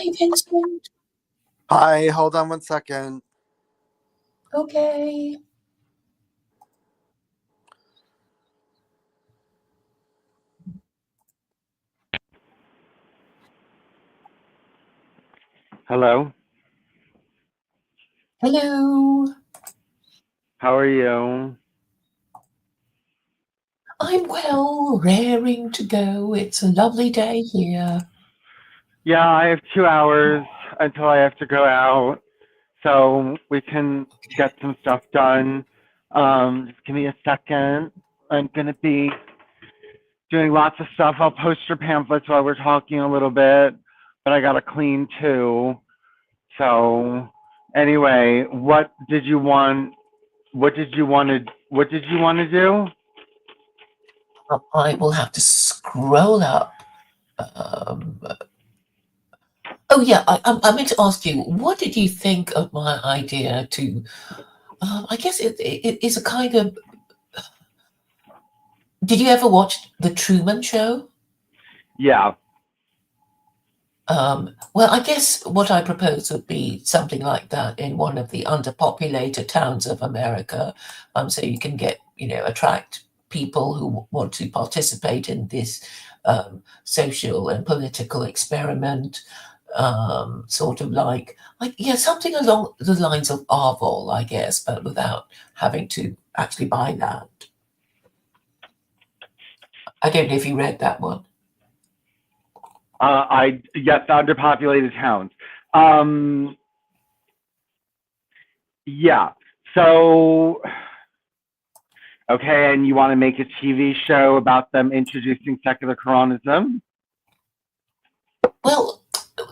Hi, Vincent. Hi, hold on 1 second. Okay. Hello, Hello. how are you? I'm well, raring to go. It's a lovely day here. Yeah, I have 2 hours until I have to go out, so we can get some stuff done. Just give me a second. I'm gonna be doing lots of stuff. I'll post your pamphlets while we're talking a little bit, but I gotta clean too. So, anyway, what did you want? What did you want to? What did you want to do? I will have to scroll up. Um, oh, yeah, I meant to ask you, what did you think of my idea to, I guess it is a kind of, did you ever watch The Truman Show? Yeah. Well, I guess what I propose would be something like that in one of the underpopulated towns of America, so you can get, attract people who want to participate in this social and political experiment, sort of like yeah, something along the lines of Arvol, I guess, but without having to actually buy that. I don't know if you read that one. Yes, underpopulated towns. Um, yeah. So, okay, and you want to make a TV show about them introducing secular Koranism? Well,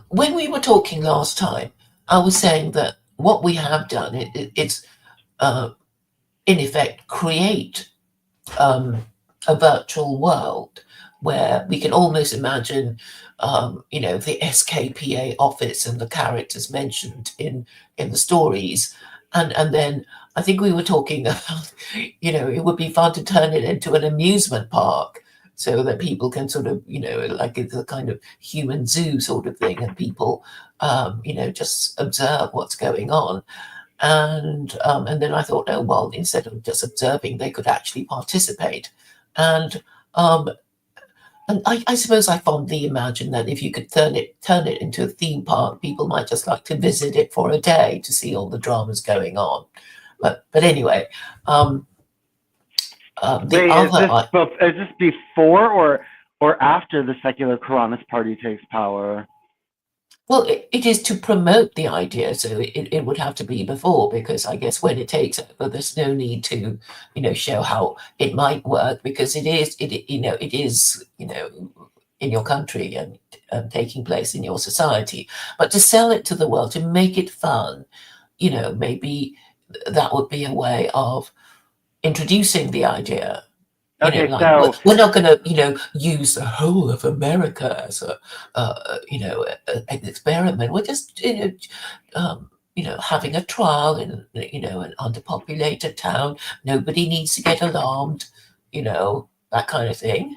when we were talking last time, I was saying that what we have done, it's uh, in effect create um, a virtual world where we can almost imagine, the SKPA office and the characters mentioned in the stories, and then I think we were talking about, it would be fun to turn it into an amusement park so that people can sort of, like it's a kind of human zoo sort of thing, and people, just observe what's going on. And then I thought, oh well, instead of just observing, they could actually participate. And um, and I suppose I fondly imagine that if you could turn it into a theme park, people might just like to visit it for a day to see all the dramas going on. But anyway, um, the Wait, other is this before or after the secular Koranist party takes power? well, it is to promote the idea, so it would have to be before, because I guess when it takes over, there's no need to, show how it might work, because it is in your country and taking place in your society. But to sell it to the world, to make it fun, maybe that would be a way of introducing the idea. Okay, Like we're, so we're not going to, use the whole of America as an experiment. We're just, having a trial in, an underpopulated town. Nobody needs to get alarmed, that kind of thing.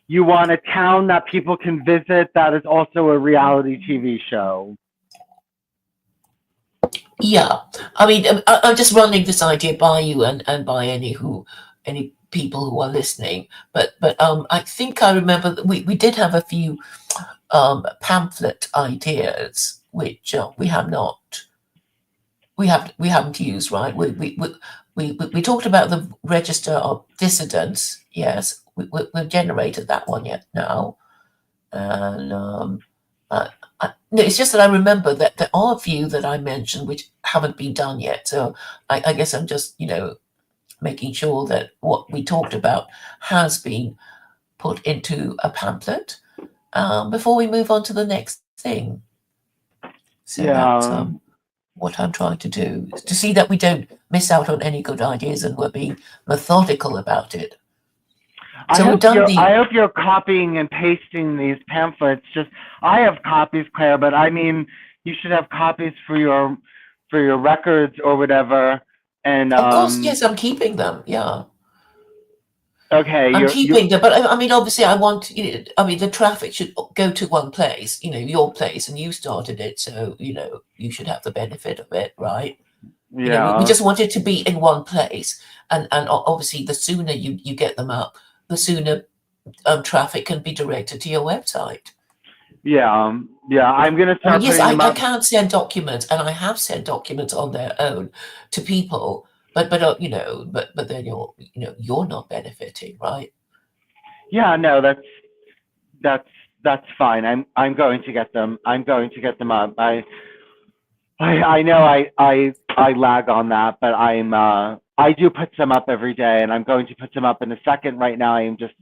you want a town that people can visit that is also a reality TV show. Yeah, I mean, I'm just running this idea by you and by any people who are listening. But I think I remember that we did have a few pamphlet ideas which we haven't used, right? We talked about the register of dissidents. Yes, we've generated that one yet now, and uh, no, it's just that I remember that there are a few that I mentioned which haven't been done yet. So I guess I'm just making sure that what we talked about has been put into a pamphlet before we move on to the next thing. So that's Yeah. what I'm trying to do, is to see that we don't miss out on any good ideas and we're being methodical about it. So we've done I the. hope you're copying and pasting these pamphlets. Just I have copies, Claire, but I mean you should have copies for your records or whatever. And Of course, yes, I'm keeping them. Yeah. Okay, I'm you keeping them, but I mean, obviously, I want, I mean, the traffic should go to one place, your place, and you started it, so, you should have the benefit of it, right? We yeah. just want it to be in one place, and obviously, the sooner you get them up, the sooner traffic can be directed to your website. Yeah, I'm gonna I mean, start yes, putting them I up. can send documents, and I have sent documents on their own to people, but then you're not benefiting, right? Yeah, no, that's fine. I'm going to get them. I'm going to get them up. I know I lag on that, but I do put some up every day, and I'm going to put some up in a second. Right now, I am just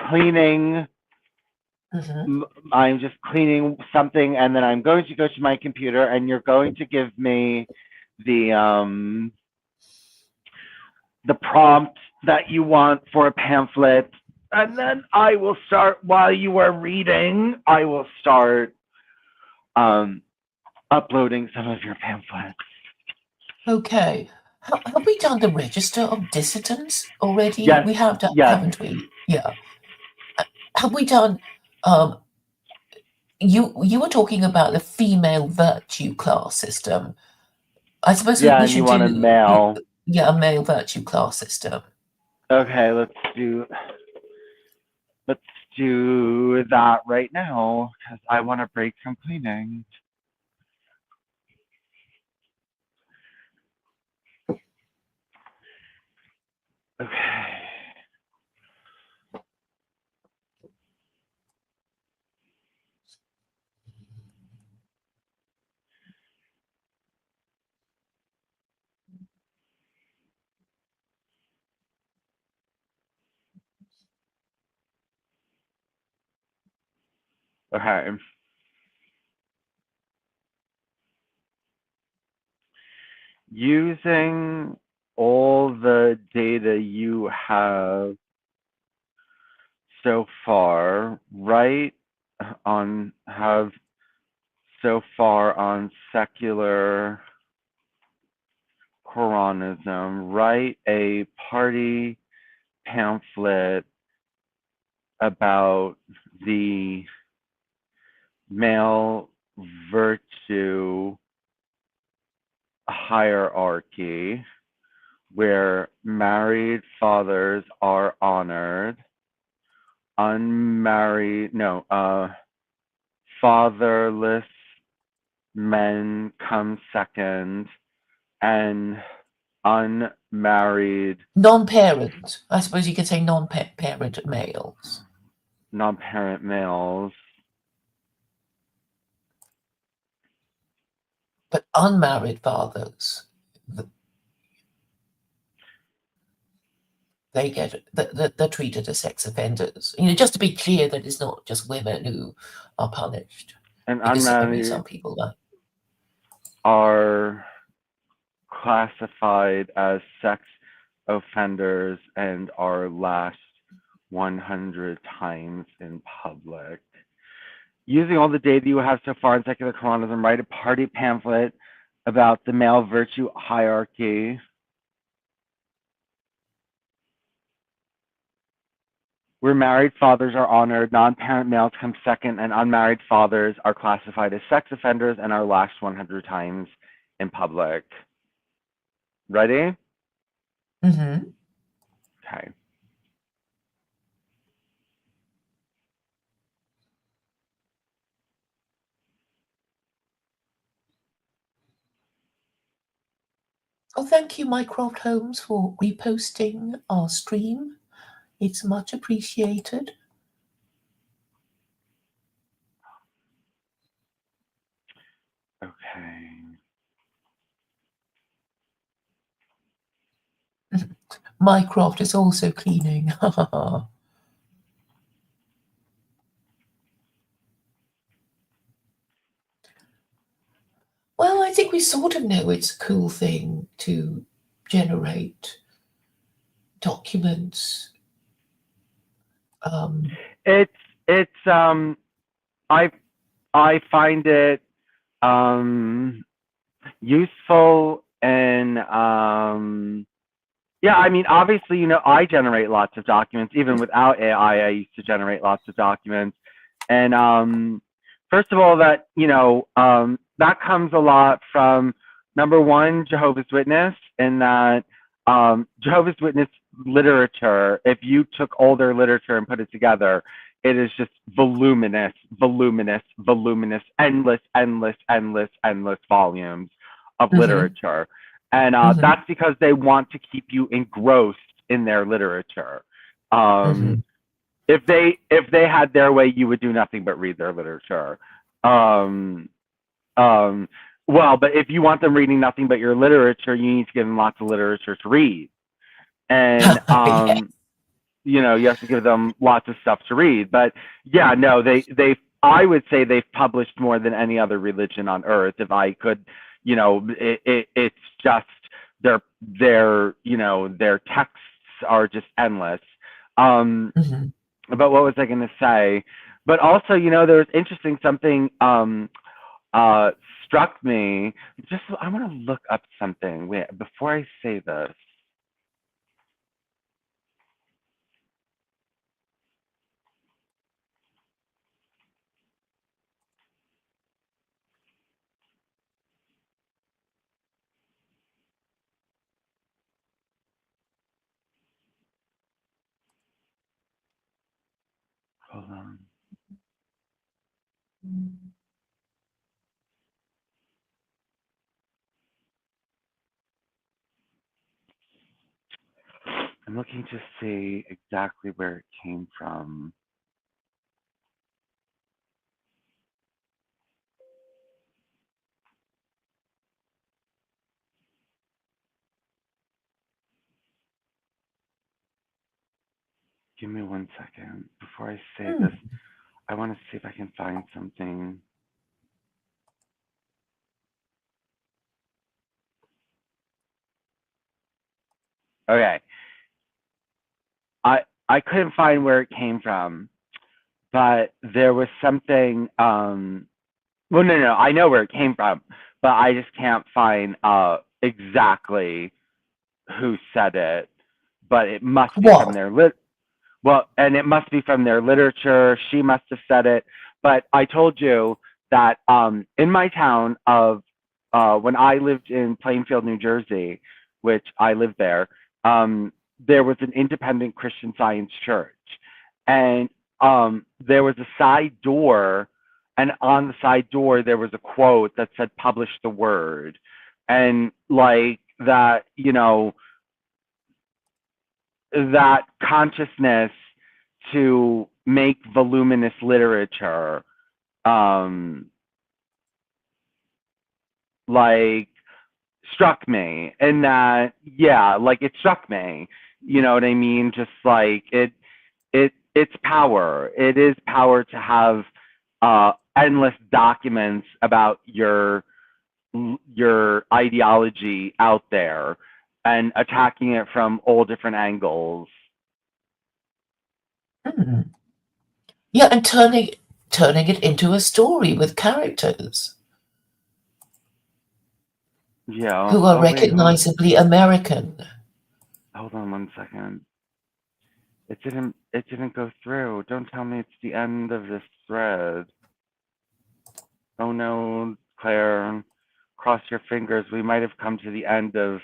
cleaning. Hmm. I'm just cleaning something, and then I'm going to go to my computer, and you're going to give me the the prompt that you want for a pamphlet, and then I will start while you are reading. I will start um, uploading some of your pamphlets. Okay. Have we done the register of dissidents already? Yes, We have done, yes, haven't we? Yeah. Have we done? Um, you were talking about the female virtue class system. I suppose yeah, we and you should want a do, mail. yeah, a male virtue class system. Okay, let's do that right now because I want to break from cleaning. Okay. Okay. Using all the data you have so far, have so far on secular Koranism, write a party pamphlet about the male virtue hierarchy where married fathers are honored, fatherless men come second, and unmarried Non-parent. I suppose you could say non-parent males, non-parent males. but unmarried fathers, they're treated as sex offenders. Just to be clear that it's not just women who are punished, And because unmarried some people like. are classified as sex offenders and are lashed 100 times in public. Using all the data you have so far in secular Koranism, write a party pamphlet about the male virtue hierarchy where married fathers are honored, non-parent males come second, and unmarried fathers are classified as sex offenders and are lashed 100 times in public. Ready? Mm-hmm. Okay. Oh, thank you, Mycroft Holmes, for reposting our stream. It's much appreciated. Okay. Mycroft is also cleaning. Well, I think we sort of know it's a cool thing to generate documents. It's I find it useful and Yeah, I mean, obviously, I generate lots of documents. Even without AI, I used to generate lots of documents. And first of all, that comes a lot from number one, Jehovah's Witness, in that Jehovah's Witness literature, if you took all their literature and put it together, it is just voluminous, voluminous, voluminous, endless, endless, endless, endless volumes of Hmm. literature. And Hmm. that's because they want to keep you engrossed in their literature. Hmm. Um, if they had their way, you would do nothing but read their literature. Um, um, well, but if you want them reading nothing but your literature, you need to give them lots of literature to read, and Yeah. you have to give them lots of stuff to read. But yeah, no, they I would say they've published more than any other religion on earth. If I could, it's just their texts are just endless. Um, Hmm. but what was I going to say? But also, there was interesting something uh struck me. Just I want to look up something. Wait, before I say this. Hold on. I'm looking to see exactly where it came from. Give me 1 second. Before I say this, Hmm. I want to see if I can find something. Okay. I couldn't find where it came from, but there was something well, no, I know where it came from, but I just can't find exactly who said it, but it must be from What? their well, and it must be from their literature. She must have said it. But I told you that in my town of when I lived in Plainfield, New Jersey, which I lived there was an independent Christian Science church, and there was a side door, and on the side door there was a quote that said "Publish the word," and like that, that consciousness to make voluminous literature um like struck me, and that, yeah, like it struck me, you know what I mean, just like it's power. It is power to have endless documents about your ideology out there and attacking it from all different angles. Hmm. Yeah, and turning it into a story with characters Yeah. who are Oh wait, recognizably American. hold on 1 second. It didn't go through. Don't tell me it's the end of this thread. Oh no, Claire. Cross your fingers. We might have come to the end of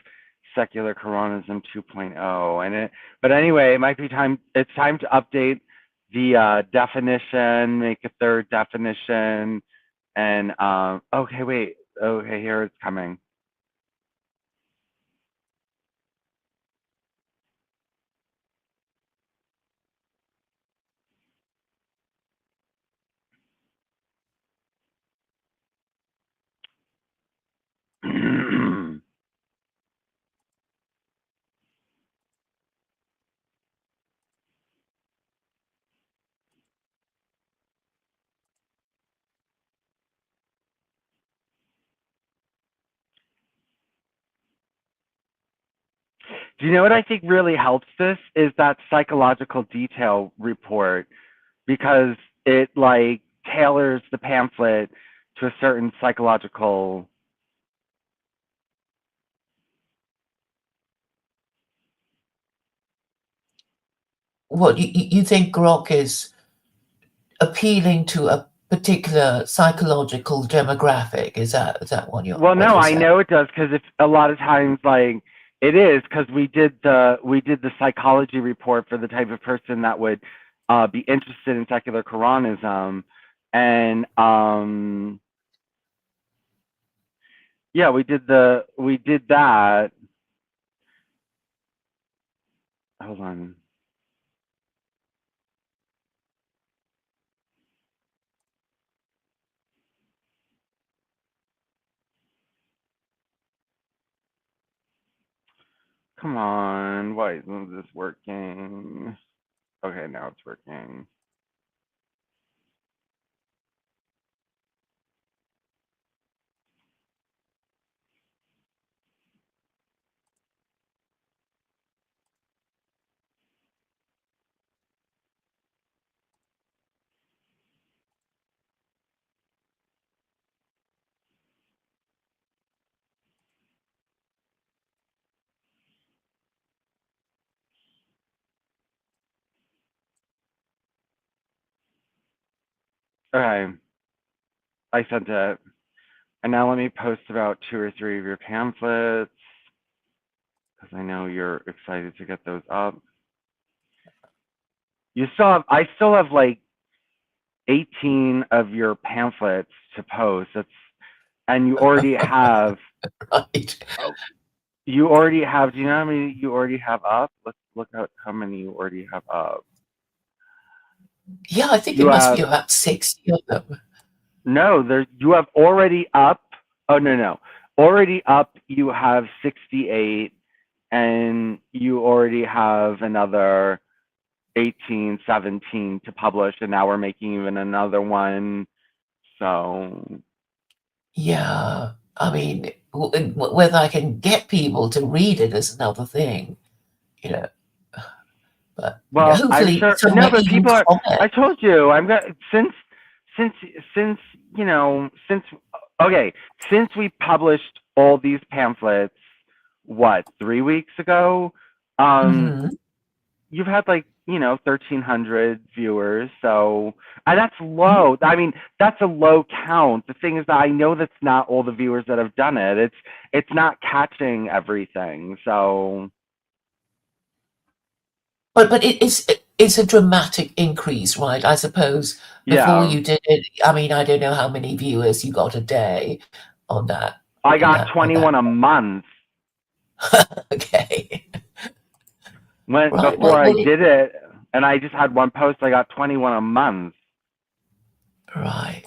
secular Koranism 2.0. But anyway, it might be time. It's time to update the definition, make a third definition, and okay, wait. Okay, here it's coming. Do you know what I think really helps this is that psychological detail report, because it like tailors the pamphlet to a certain what you think grok is appealing to a particular psychological demographic? Is that what you're? Well, what no, you're I saying? know it does, because it's a lot of times, like, it is, because we did the psychology report for the type of person that would be interested in secular Koranism, and yeah, we did that. Hold on. Come on, why isn't this working? Okay, now it's working. Okay, I sent it. And now let me post about 2 or 3 of your pamphlets, because I know you're excited to get those up. I still have like 18 of your pamphlets to post. And you already have, Right. do you know how many you already have up? Let's look at how many you already have up. Yeah, I think You it must be have, about 60 of them. no, you have already up, oh, no. Already up, you have 68, and you already have another 18, 17 to publish, and now we're making even another one. So Yeah, I mean, whether I can get people to read it is another thing, you know. But well, I'm hopefully sure, no, someone but even people are, comment. I told you, I'm gonna, since okay, since we published all these pamphlets, what, 3 weeks ago, Hmm. you've had like 1,300 viewers. So, and that's low. I mean, that's a low count. The thing is that I know that's not all the viewers that have done it. It's not catching everything. So But it's a dramatic increase, right? I suppose before yeah, you did it, I mean, I don't know how many viewers you got a day on that I in got that on that. 21 a month Okay. when Right. before I did it, and I just had one post. I got 21 a month. Right.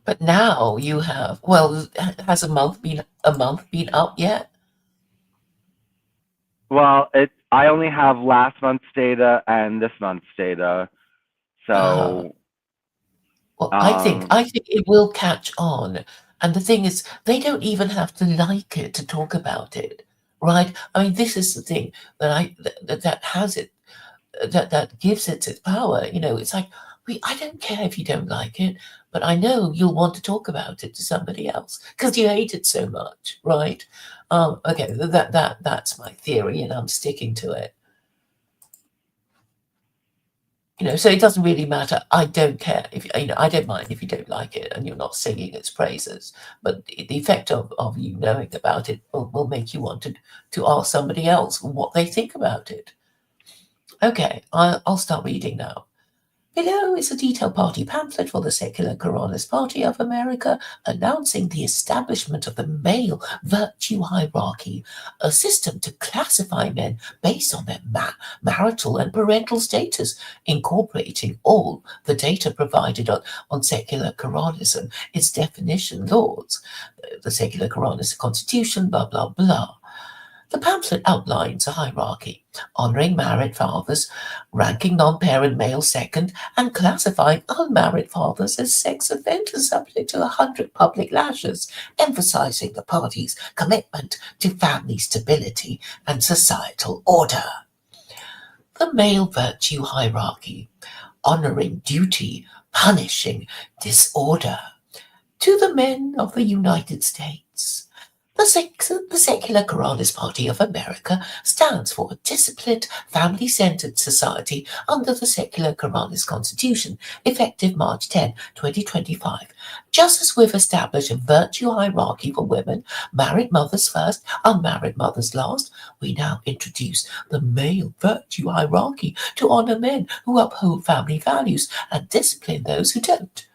But now you have, well, has a month been up yet? Well, I only have last month's data and this month's data. Uh-huh. So Well, I think it will catch on. And the thing is, they don't even have to like it to talk about it, right? I mean, this is the thing that has it, that gives it its power. It's like, I don't care if you don't like it, but I know you'll want to talk about it to somebody else because you hate it so much, right? Okay, that's my theory, and I'm sticking to it. So it doesn't really matter. I don't care if I don't mind if you don't like it and you're not singing its praises. But the effect of you knowing about it will make you want to ask somebody else what they think about it. Okay, I'll start reading now. Below is a detailed party pamphlet for the Secular Koranist Party of America announcing the establishment of the male virtue hierarchy, a system to classify men based on their marital and parental status, incorporating all the data provided on Secular Koranism, its definition, laws, the Secular Koranist Constitution, blah, blah, blah. The pamphlet outlines a hierarchy, honoring married fathers, ranking non-parent males second, and classifying unmarried fathers as sex offenders subject to 100 public lashes, emphasizing the party's commitment to family stability and societal order. The male virtue hierarchy, honoring duty, punishing disorder. To the men of the United States, The secular Koranist Party of America stands for a disciplined, family-centered society under the secular Koranist Constitution, effective March 10, 2025. Just as we've established a virtue hierarchy for women, married mothers first, unmarried mothers last, we now introduce the male virtue hierarchy to honor men who uphold family values and discipline those who don't.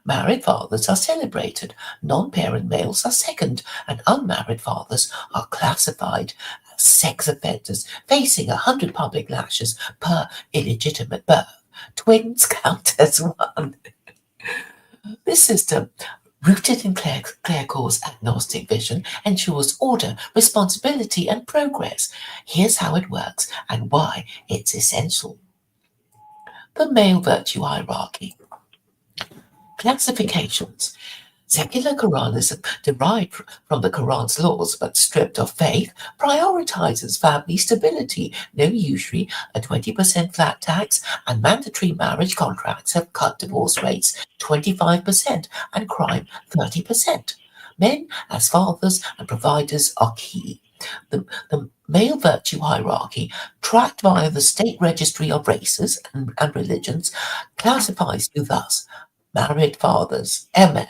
Married fathers are celebrated, non-parent males are second, and unmarried fathers are classified as sex offenders, facing 100 public lashes per illegitimate birth. Twins count as one. This system, rooted in Clarecore's agnostic vision, ensures order, responsibility, and progress. Here's how it works and why it's essential. The male virtue hierarchy. Classifications. Secular Koranism, derived from the Quran's laws but stripped of faith, prioritizes family stability. No usury, a 20% flat tax, and mandatory marriage contracts have cut divorce rates 25% and crime 30%. Men as fathers and providers are key. The male virtue hierarchy, tracked via the State Registry of Races and Religions, classifies you thus: married fathers, MF,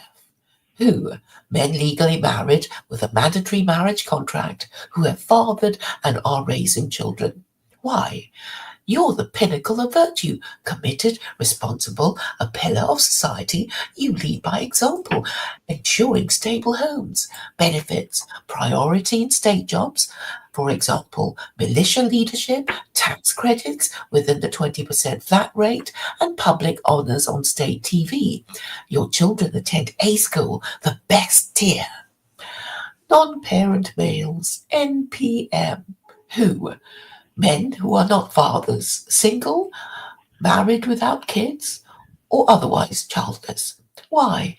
who, men legally married with a mandatory marriage contract, who have fathered and are raising children. Why? You're the pinnacle of virtue, committed, responsible, a pillar of society. You lead by example, ensuring stable homes, benefits, priority in state jobs, for example, militia leadership, tax credits within the 20% flat rate, and public honours on state TV. Your children attend A school, the best tier. Non-parent males, NPM, who? Men who are not fathers, single, married without kids, or otherwise childless. Why?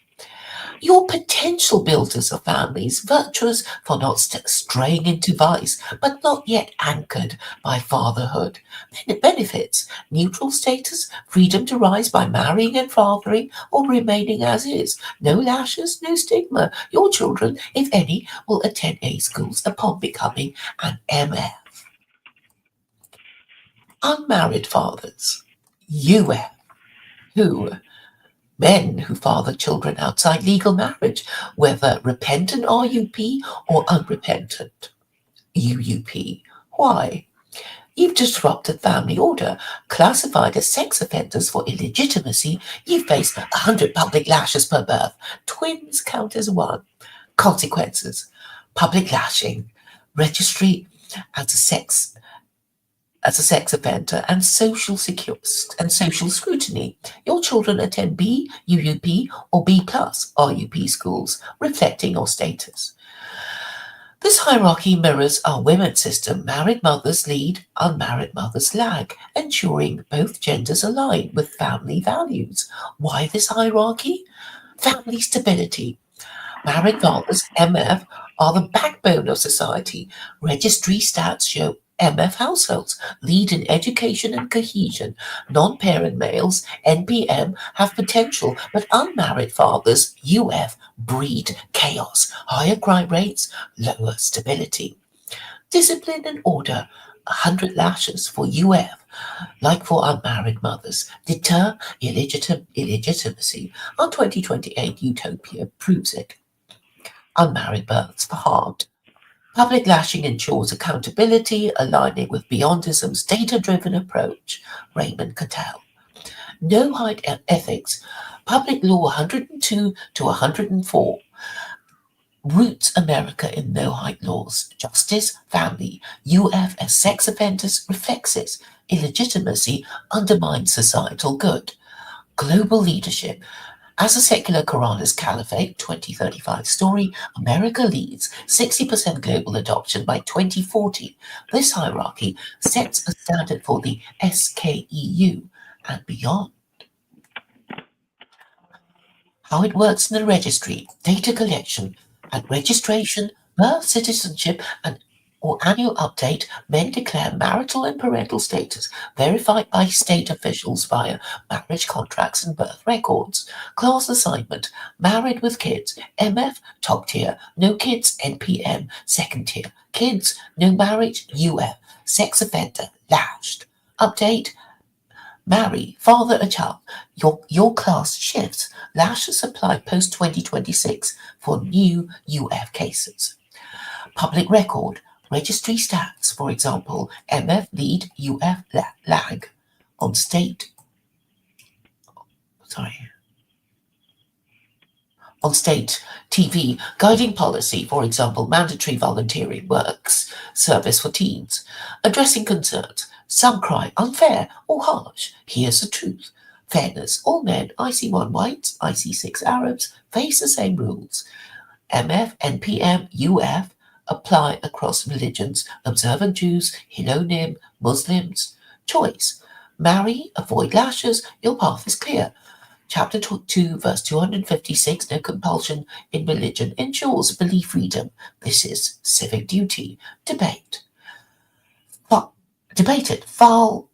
You're potential builders of families, virtuous for not straying into vice, but not yet anchored by fatherhood. Benefits: neutral status, freedom to rise by marrying and fathering, or remaining as is. No lashes, no stigma. Your children, if any, will attend A schools upon becoming an MF. Unmarried fathers, UF, who? Men who father children outside legal marriage, whether repentant RUP or unrepentant UUP. Why? You've disrupted family order. Classified as sex offenders for illegitimacy, you face 100 public lashes per birth. Twins count as one. Consequences: public lashing, registry as a sex offender, and social scrutiny. Your children attend B, UUP, or B plus RUP schools, reflecting your status. This hierarchy mirrors our women's system. Married mothers lead, unmarried mothers lag, ensuring both genders align with family values. Why this hierarchy? Family stability. Married fathers, MF, are the backbone of society. Registry stats show MF households lead in education and cohesion. Non-parent males, NPM, have potential, but unmarried fathers, UF, breed chaos, higher crime rates, lower stability. Discipline and order, 100 lashes for UF, like for unmarried mothers, deter illegitimacy. Our 2028 utopia proves it. Unmarried births for harmed. Public lashing ensures accountability, aligning with Beyondism's data-driven approach. Raymond Cattell. No height ethics. Public Law 102 to 104 roots America in no height laws. Justice, family. UF as sex offenders reflects this. Illegitimacy undermines societal good. Global leadership. As a secular Koranist caliphate, 2035 story, America leads 60% global adoption by 2040. This hierarchy sets a standard for the SKEU and beyond. How it works in the registry, data collection and registration, birth, citizenship, and or annual update, men declare marital and parental status verified by state officials via marriage contracts and birth records. Class assignment, married with kids, MF, top tier, no kids, NPM, second tier, kids, no marriage, UF, sex offender, lashed. Update, marry, father a child. Your class shifts. Lashes apply post 2026 for new UF cases. Public record, registry stats, for example, MF lead, UF lag. On state, sorry, on state TV, guiding policy, for example, mandatory volunteering works, service for teens, addressing concerns. Some cry unfair or harsh. Here's the truth. Fairness. All men, IC1 whites, IC6 Arabs, face the same rules. MF, NPM, UF apply across religions. Observant Jews, Hilonim, Muslims. Choice. Marry, avoid lashes, your path is clear. Chapter 2, verse 256, no compulsion in religion ensures belief freedom. This is civic duty. Debate. Debate it. File.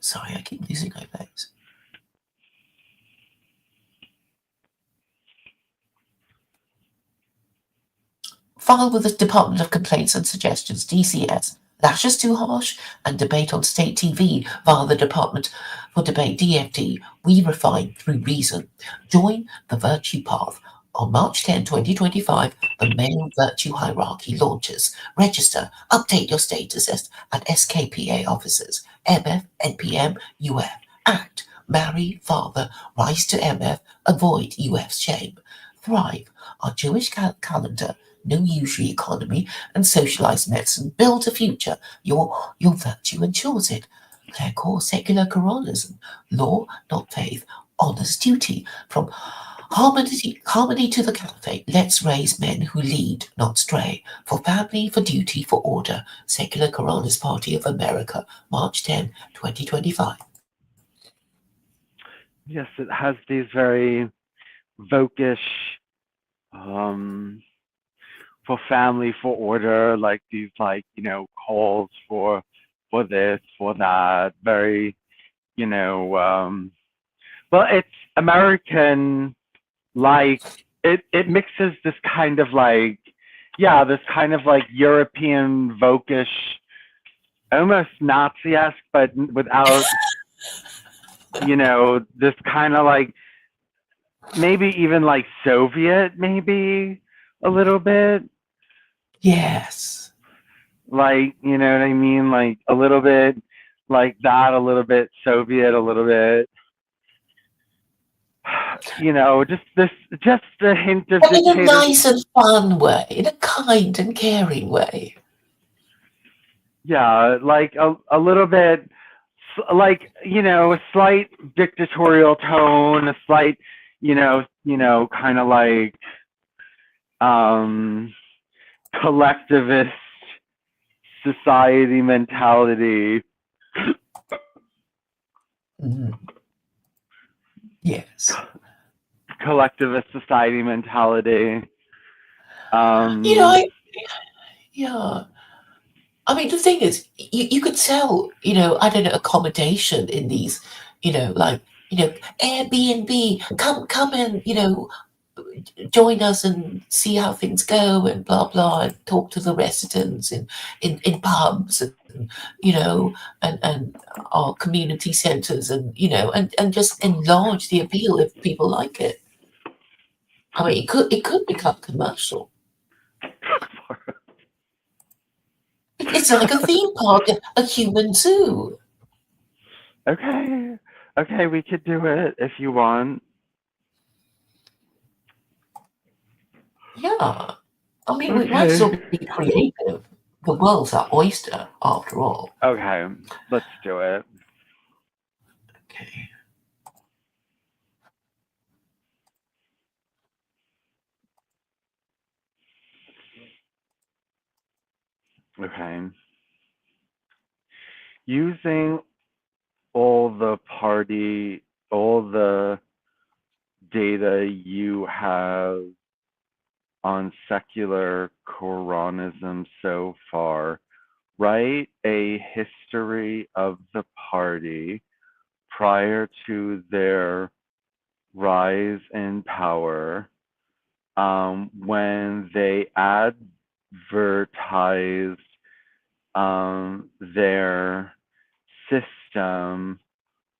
Sorry, I keep losing my place. File with the Department of Complaints and Suggestions, DCS. Lashes too harsh, and debate on state TV via the Department for Debate, DFD. We refine through reason. Join the Virtue Path. On March 10, 2025, the Male Virtue Hierarchy launches. Register, update your status at SKPA offices. MF, NPM, UF. Act, marry, father, rise to MF, avoid UF's shame. Thrive, our Jewish calendar, no usury economy, and socialized medicine build a future. Your virtue ensures it. Their core secular Koranism, law, not faith, honors duty. From harmony to the caliphate, let's raise men who lead, not stray. For family, for duty, for order. Secular Koranist Party of America, March 10, 2025. Yes, it has these very vokish, for family, for order, like these, like, calls for this, for that. Very, well, it's American, like it mixes this kind of like, this kind of like European vokish, almost Nazi-esque, but without, this kind of like, maybe even like Soviet, maybe a little bit. Yes. Like, you know what I mean? Like a little bit like that, a little bit Soviet, a little bit, just a hint of But in a dictatorship. nice and fun way, in a kind and caring way. Yeah, like a little bit, like, a slight dictatorial tone, a slight, kind of like collectivist society mentality. Yes. Collectivist society mentality. I mean, the thing is, you could sell, I don't know, accommodation in these, like, Airbnb, come and, join us and see how things go and blah, blah, and talk to the residents in pubs and, and our community centres and, and just enlarge the appeal if people like it. I mean, it could become commercial. It's like a theme park, a human zoo. Okay, we could do it if you want. Yeah. I mean, we might still be creative. The world's our oyster, after all. Okay, let's do it. Okay. Okay. Using all the data you have on secular Koranism so far. Write a history of the party prior to their rise in power, when they advertised their system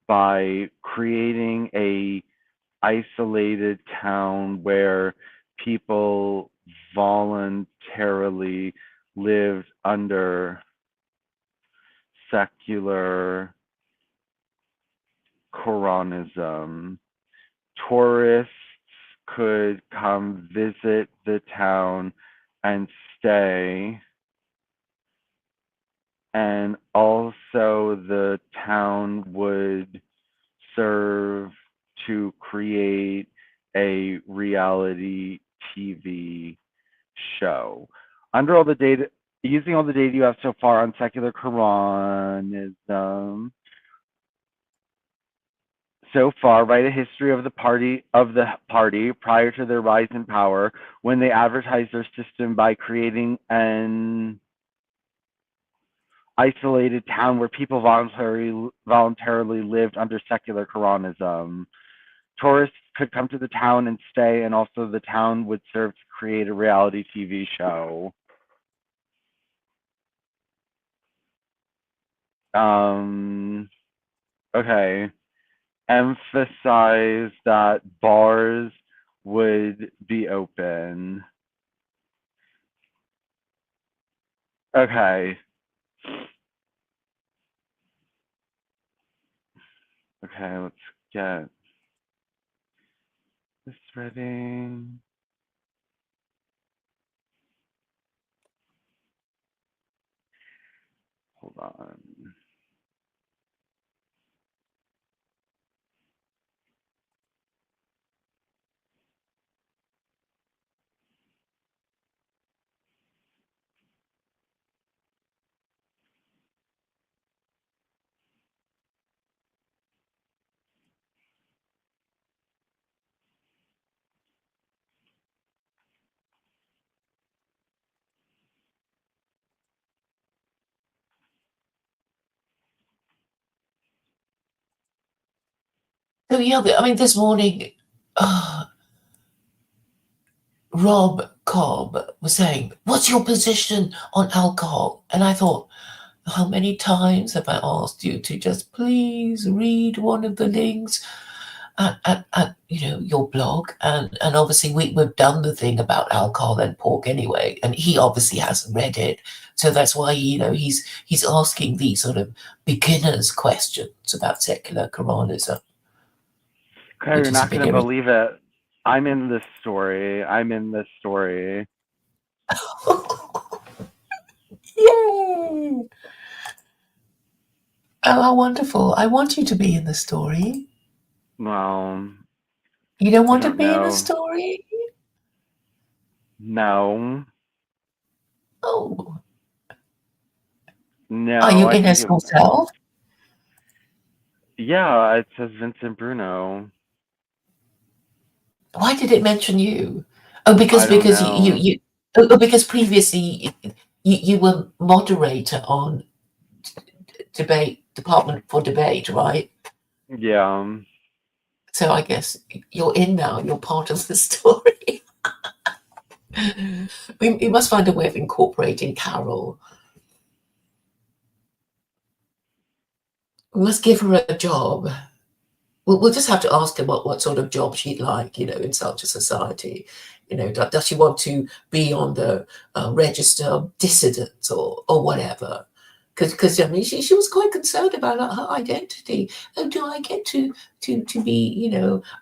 by creating a isolated town where people voluntarily lived under secular Koranism. Tourists could come visit the town and stay, and also the town would serve to create a reality TV show. Under all the data, using all the data you have so far on secular Koranism, so far, write a history of the party prior to their rise in power, when they advertised their system by creating an isolated town where people voluntarily lived under secular Koranism. Tourists could come to the town and stay, and also the town would serve to create a reality TV show. Okay. Emphasize that bars would be open. Okay. Okay, let's get this ready. Hold on. So yeah, I mean, this morning, Rob Cobb was saying, "What's your position on alcohol?" And I thought, how many times have I asked you to just please read one of the links at your blog, and obviously we've done the thing about alcohol and pork anyway, and he obviously hasn't read it, so that's why he's asking these sort of beginners questions about secular Koranism. Okay, you're not going to believe it. I'm in this story. Yay! Oh, how wonderful. I want you to be in the story. Well, you don't want to be in the story? No. Oh. No. Are you in as yourself? Yeah, it says Vincent Bruno. Why did it mention you? Oh, because because previously you were moderator on Department for Debate, right? Yeah. So I guess you're in now. You're part of the story. We must find a way of incorporating Carol. We must give her a job. We'll just have to ask her what sort of job she'd like, in such a society. Does she want to be on the register of dissidents or whatever? Because I mean, she was quite concerned about her identity. Oh, do I get to be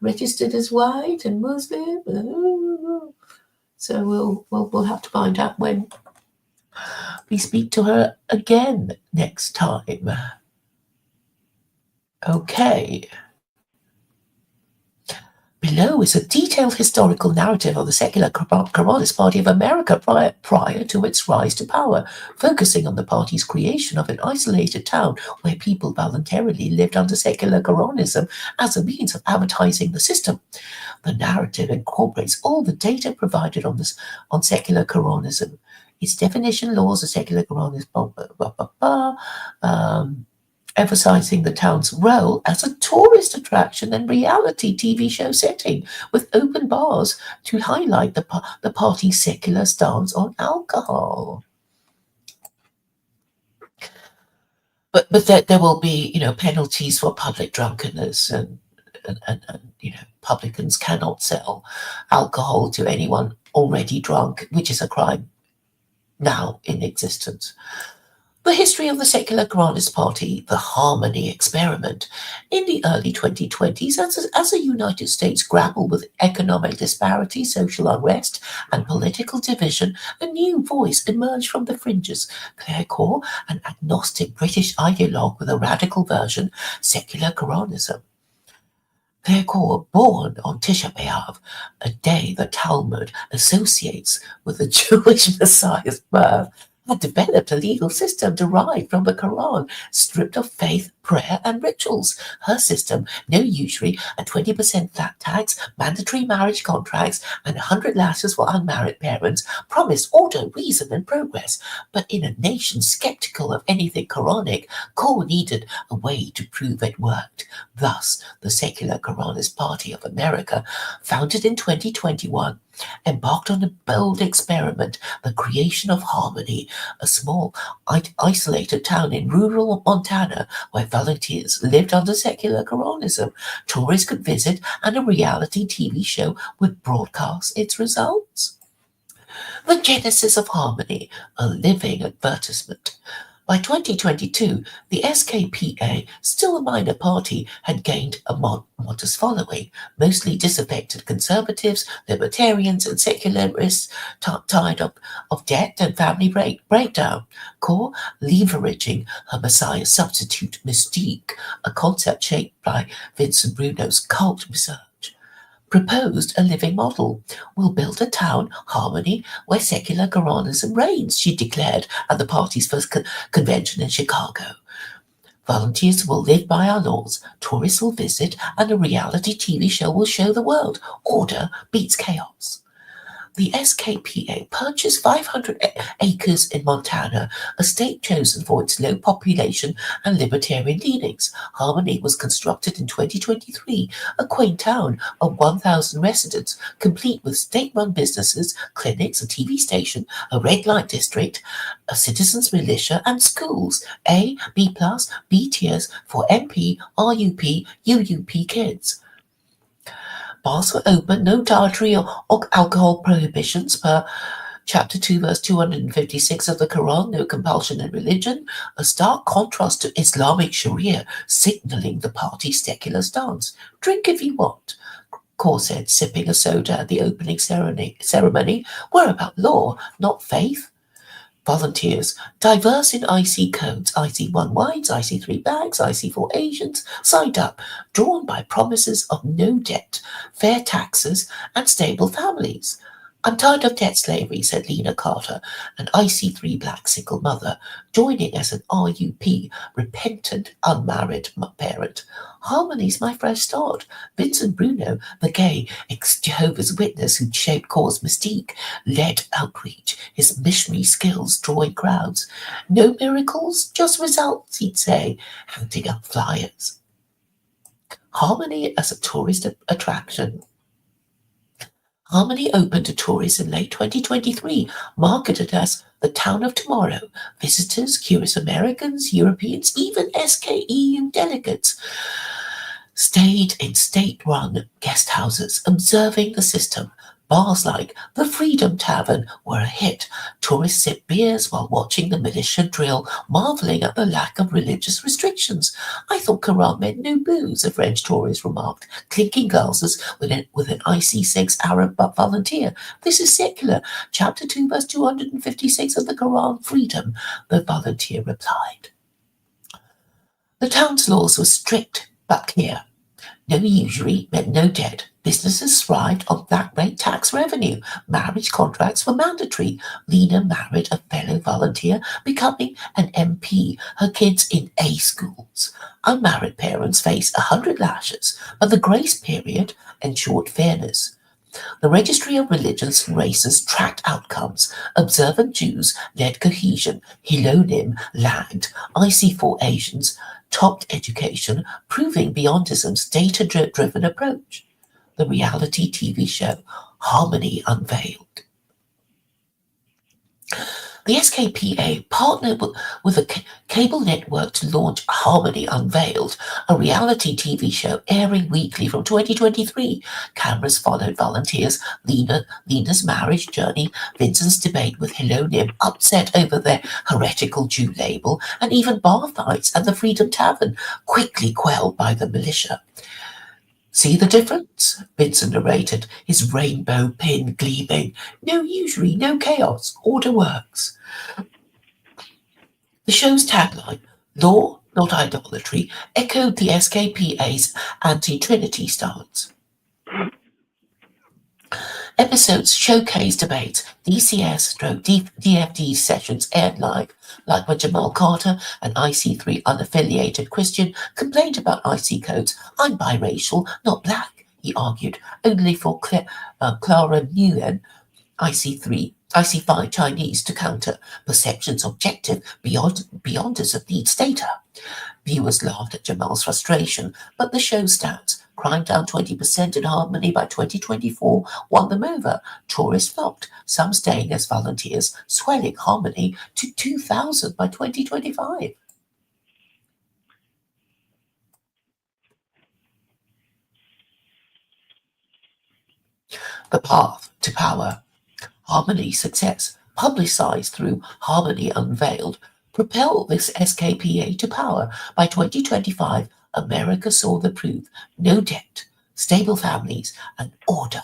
registered as white and Muslim? Oh. So we'll have to find out when we speak to her again next time. Okay. Below is a detailed historical narrative of the secular Koranist Party of America prior to its rise to power, focusing on the party's creation of an isolated town where people voluntarily lived under secular Koranism as a means of advertising the system. The narrative incorporates all the data provided on secular Koranism, its definition, laws of secular Koranism, emphasizing the town's role as a tourist attraction and reality TV show setting, with open bars to highlight the party's secular stance on alcohol. But there will be, penalties for public drunkenness, and publicans cannot sell alcohol to anyone already drunk, which is a crime now in existence. The history of the secular Koranist Party, the Harmony Experiment. In the early 2020s, as the United States grappled with economic disparity, social unrest, and political division, a new voice emerged from the fringes. Claire Core, an agnostic British ideologue with a radical version, secular Koranism. Claire Core, born on Tisha B'Av, a day the Talmud associates with the Jewish Messiah's birth, had developed a legal system derived from the Quran, stripped of faith, prayer, and rituals. Her system, no usury, a 20% flat tax, mandatory marriage contracts, and 100 lashes for unmarried parents, promised order, reason, and progress. But in a nation skeptical of anything Quranic, Core needed a way to prove it worked. Thus, the Secular Koranist Party of America, founded in 2021, embarked on a bold experiment, the creation of Harmony, a small, isolated town in rural Montana where volunteers lived under secular Koranism. Tourists could visit, and a reality TV show would broadcast its results. The genesis of Harmony, a living advertisement. By 2022, the SKPA, still a minor party, had gained a modest following, mostly disaffected conservatives, libertarians, and secularists tired of debt and family breakdown. Core, leveraging her Messiah substitute mystique, a concept shaped by Vincent Bruno's cult research, proposed a living model. We'll build a town, Harmony, where secular Koranism reigns, she declared at the party's first convention in Chicago. Volunteers will live by our laws, tourists will visit, and a reality TV show will show the world. Order beats chaos. The SKPA purchased 500 acres in Montana, a state chosen for its low population and libertarian leanings. Harmony was constructed in 2023, a quaint town of 1,000 residents, complete with state-run businesses, clinics, a TV station, a red light district, a citizens militia, and schools, A, B+, B tiers for MP, RUP, UUP kids. Bars were open, no dietary or alcohol prohibitions per Chapter 2, verse 256 of the Quran, no compulsion in religion, a stark contrast to Islamic Sharia, signaling the party's secular stance. Drink if you want, Core said, sipping a soda at the opening ceremony. We're about law, not faith. Volunteers, diverse in IC codes, IC1 whites, IC3 blacks, IC4 Asians, signed up, drawn by promises of no debt, fair taxes, and stable families. I'm tired of debt slavery, said Lena Carter, an IC3 black single mother, joining as an RUP, repentant, unmarried parent. Harmony's my fresh start. Vincent Bruno, the gay ex-Jehovah's Witness who'd shaped Core's mystique, led outreach, his missionary skills drawing crowds. No miracles, just results, he'd say, handing out flyers. Harmony as a tourist attraction. Harmony opened to tourists in late 2023, marketed as the town of tomorrow. Visitors, curious Americans, Europeans, even SKEU delegates stayed in state-run guest houses, observing the system. Bars like the Freedom Tavern were a hit. Tourists sipped beers while watching the militia drill, marveling at the lack of religious restrictions. I thought Quran meant no booze, a French tourist remarked, clinking glasses with an IC6 Arab volunteer. This is secular. Chapter 2, verse 256 of the Quran, freedom, the volunteer replied. The town's laws were strict but clear. No usury meant no debt. Businesses thrived on flat rate tax revenue. Marriage contracts were mandatory. Lena married a fellow volunteer, becoming an MP, her kids in A schools. Unmarried parents face 100 lashes, but the grace period ensured fairness. The Registry of Religions and Races tracked outcomes. Observant Jews led cohesion. Hilonim lagged. IC4 Asians topped education, proving Beyondism's data-driven approach. The reality TV show Harmony unveiled. The SKPA partnered with a cable network to launch Harmony Unveiled, a reality TV show airing weekly from 2023. Cameras followed volunteers, Lena's marriage journey, Vincent's debate with Hilonim, upset over their heretical Jew label, and even bar fights at the Freedom Tavern, quickly quelled by the militia. See the difference? Vincent narrated, his rainbow pin gleaming. No usury, no chaos, order works. The show's tagline, Law, Not Idolatry, echoed the SKPA's anti-Trinity stance. Episodes showcased debates, DCS/DFD sessions aired live, like when Jamal Carter, an IC3 unaffiliated Christian, complained about IC codes. I'm biracial, not black, he argued, only for Clara Nguyen, IC5 Chinese, to counter. Perceptions objective, beyondism needs data. Viewers laughed at Jamal's frustration, but the show stats, crime down 20% in Harmony by 2024, won them over. Tourists flocked, some staying as volunteers, swelling Harmony to 2,000 by 2025. The path to power. Harmony success, publicized through Harmony Unveiled, propelled this SKPA to power. By 2025, America saw the proof: no debt, stable families, and order.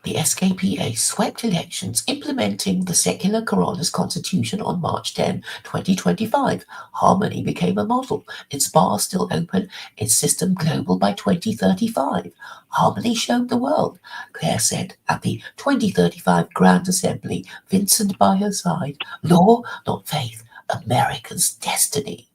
The SKPA swept elections, implementing the secular Koranism constitution on March 10, 2025. Harmony became a model, its bar still open, its system global by 2035. Harmony showed the world, Claire said at the 2035 Grand Assembly, Vincent by her side. Law, not faith, America's destiny.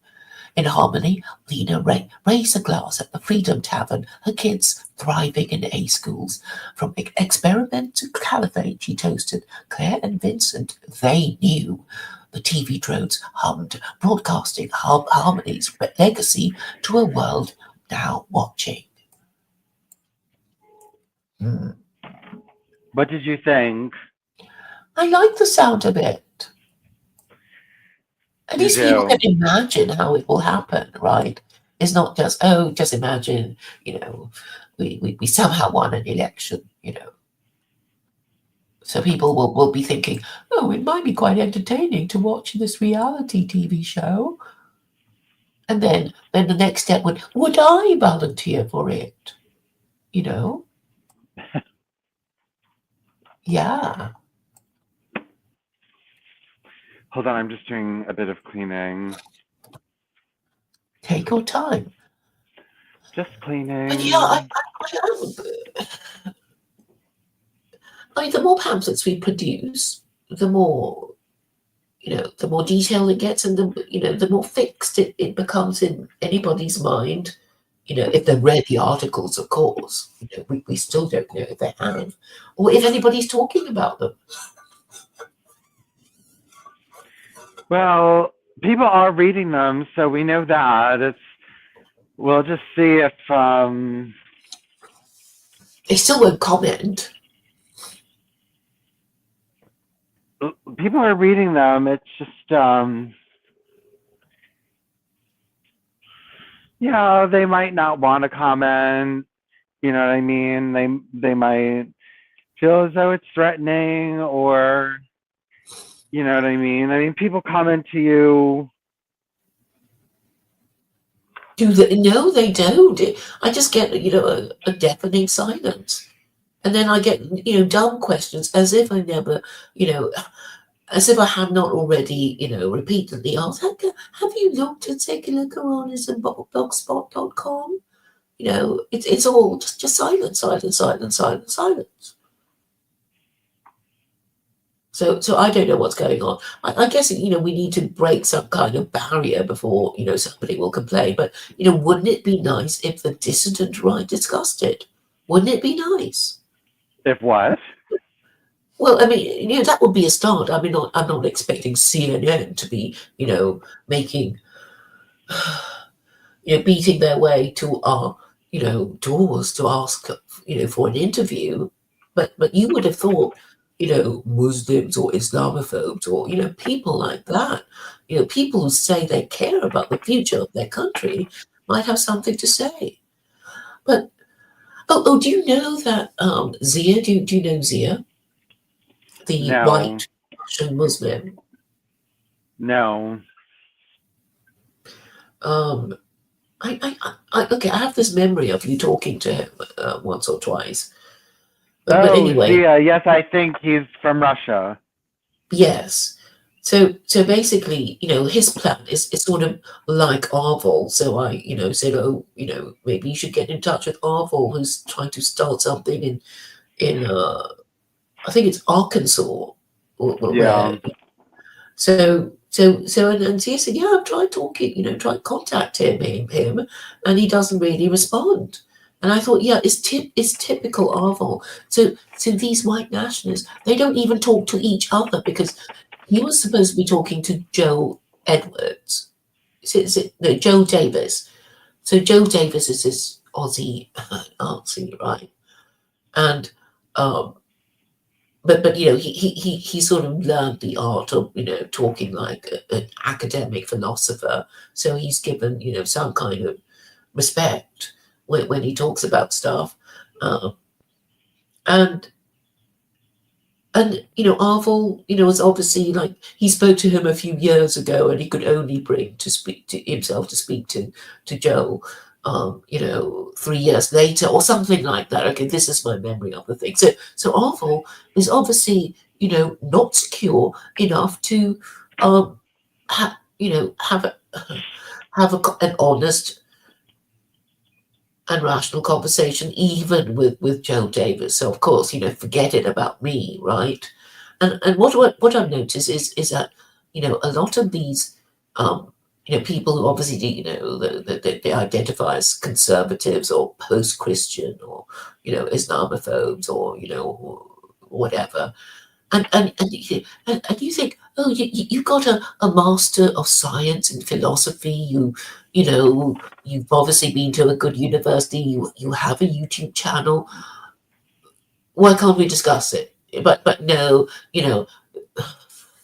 In Harmony, Lena raised a glass at the Freedom Tavern, her kids thriving in A schools. From experiment to caliphate, she toasted. Claire and Vincent, they knew. The TV drones hummed, broadcasting Harmony's legacy to a world now watching. What did you think? I like the sound of it. At least people can imagine how it will happen, right? It's not just, just imagine, we somehow won an election, So people will be thinking, it might be quite entertaining to watch this reality TV show. And then the next step would I volunteer for it? Yeah. Hold on, I'm just doing a bit of cleaning. Take your time. Just cleaning. But yeah, the more pamphlets we produce, the more, the more detail it gets, and the more fixed it becomes in anybody's mind. If they read the articles, of course, we still don't know if they have, or if anybody's talking about them. Well, people are reading them, so we know that. We'll just see if they still won't comment. People are reading them. It's just they might not want to comment. You know what I mean? They might feel as though it's threatening, or you know what I mean? I mean, people comment to you. No, they don't. I just get, a deafening silence. And then I get, dumb questions as if I never, as if I have not already, repeatedly asked, have you looked at secular Koranism blogspot.com? it's all just silence, silence, silence, silence, silence. So I don't know what's going on. I guess we need to break some kind of barrier before somebody will complain. But wouldn't it be nice if the dissident right discussed it? Wouldn't it be nice? If what? Well, I mean, that would be a start. I mean, I'm not expecting CNN to be making beating their way to our doors to ask for an interview. But you would have thought Muslims or Islamophobes or people like that, people who say they care about the future of their country might have something to say. But do you know that Zia? Do you know Zia, the No. white Russian Muslim? No. Okay, I have this memory of you talking to him once or twice. But Oh, anyway, Zia. Yes, I think he's from Russia. yes. So basically, his plan is sort of like Arvel. So I, said, oh, maybe you should get in touch with Arvel, who's trying to start something in I think it's Arkansas. Yeah. So and Zia said, yeah, I've tried talking, tried contacting him, and he doesn't really respond. And I thought, yeah, it's typical Arvel. So these white nationalists, they don't even talk to each other because he was supposed to be talking to Joe Edwards. No, Joe Davis. So Joe Davis is this Aussie artsy, right? And but he sort of learned the art of talking like an academic philosopher. So he's given some kind of respect when he talks about stuff, and Arvel was obviously like he spoke to him a few years ago, and he could only bring to speak to himself to speak to Joe. 3 years later or something like that. Okay, this is my memory of the thing. So Arvel is obviously not secure enough to have an honest and rational conversation even with Joe Davis. So of course forget it about me, right? And what I've noticed is that a lot of these people who obviously they identify as conservatives or post-Christian or Islamophobes or whatever, and you think, oh, you got a master of science and philosophy, you've obviously been to a good university, you have a YouTube channel, why can't we discuss it? But no,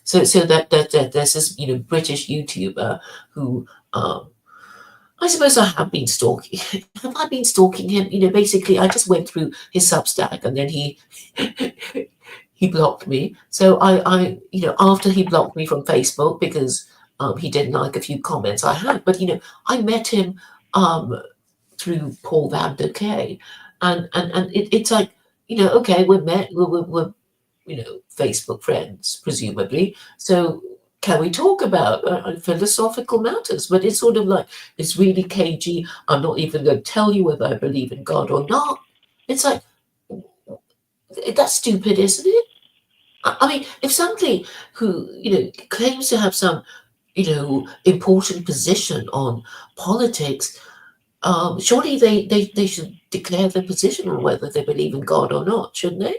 so that there's this British YouTuber who I suppose I have been stalking. Have I been stalking him? Basically I just went through his Substack and then he he blocked me. So I after he blocked me from Facebook because he didn't like a few comments I had, but I met him through Paul Van der Kay, and it's like okay, we're Facebook friends presumably, so can we talk about philosophical matters? But it's sort of like it's really cagey. I'm not even going to tell you whether I believe in God or not. It's like that's stupid, isn't it? I mean, if somebody who claims to have some important position on politics, surely they should declare their position on whether they believe in God or not, shouldn't they?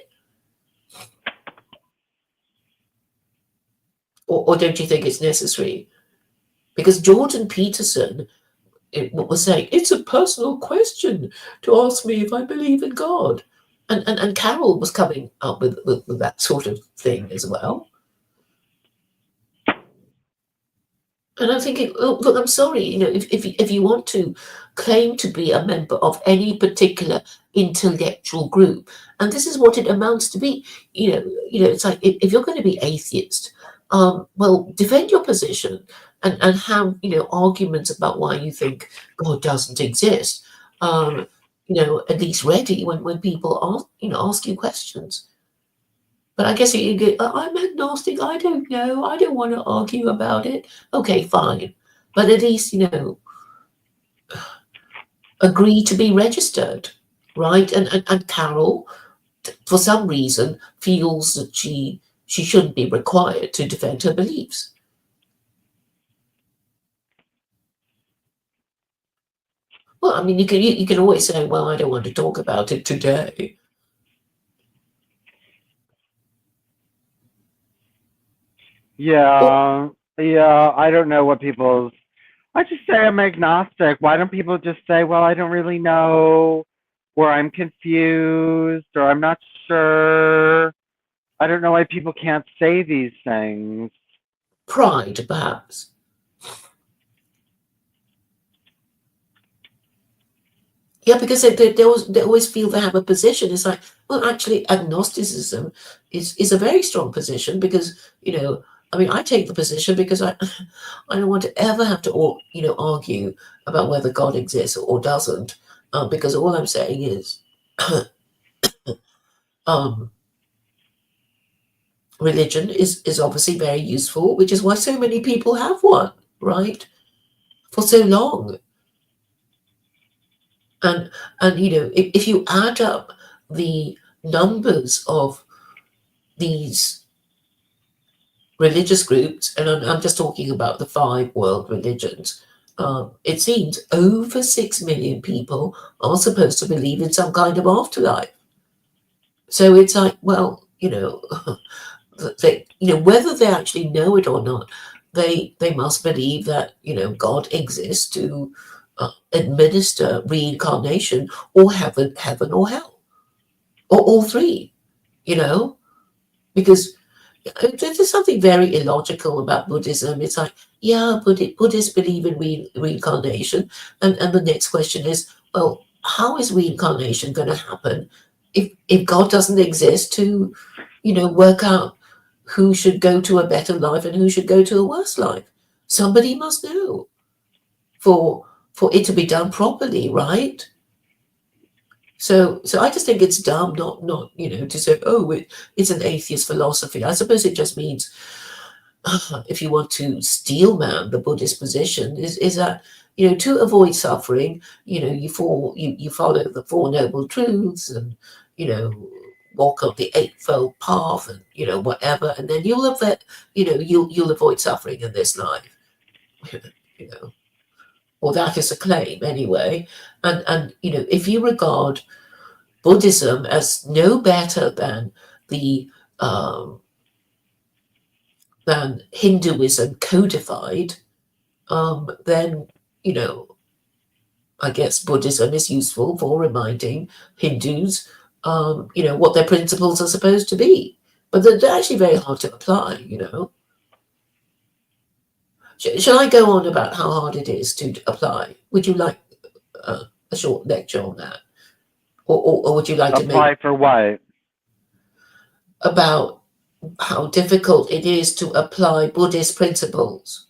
Or don't you think it's necessary? Because Jordan Peterson was saying it's a personal question to ask me if I believe in God, and Carol was coming up with that sort of thing as well. And I'm thinking, oh, look, I'm sorry, if you want to claim to be a member of any particular intellectual group, and this is what it amounts to be, it's like if you're going to be atheist, well, defend your position and have arguments about why you think God doesn't exist. At least ready when people ask you questions. But I guess you go, I'm agnostic, I don't know, I don't want to argue about it. Okay, fine. But at least, agree to be registered, right? And Carol, for some reason, feels that she shouldn't be required to defend her beliefs. Well, I mean, you can always say, well, I don't want to talk about it today. Yeah, yeah. I don't know what people's. I just say I'm agnostic. Why don't people just say, well, I don't really know, or I'm confused, or I'm not sure. I don't know why people can't say these things. Pride, perhaps. Yeah, because they always feel they have a position. It's like, well, actually, agnosticism is a very strong position because, I mean, I take the position because I don't want to ever have to, argue about whether God exists or doesn't, because all I'm saying is, um, religion is obviously very useful, which is why so many people have one, right, for so long. And if you add up the numbers of these religious groups, and I'm just talking about the 5 world religions, it seems over 6 million people are supposed to believe in some kind of afterlife. So it's like, well, whether they actually know it or not, they must believe that God exists to administer reincarnation or heaven or hell, or all three. Because there's something very illogical about Buddhism. It's like, yeah, Buddhists believe in reincarnation, and the next question is, well, how is reincarnation going to happen if God doesn't exist to work out who should go to a better life and who should go to a worse life? Somebody must know for it to be done properly, right? So I just think it's dumb not to say, oh, it's an atheist philosophy. I suppose it just means, if you want to steelman the Buddhist position, is that to avoid suffering, you follow the 4 noble truths, and walk up the eightfold path, and whatever, and then you'll avoid suffering in this life. Or that is a claim anyway. And if you regard Buddhism as no better than the than Hinduism codified, then I guess Buddhism is useful for reminding Hindus, what their principles are supposed to be. But they're actually very hard to apply. Shall I go on about how hard it is to apply? Would you like a short lecture on that, or would you like to Apply for what? about how difficult it is to apply Buddhist principles?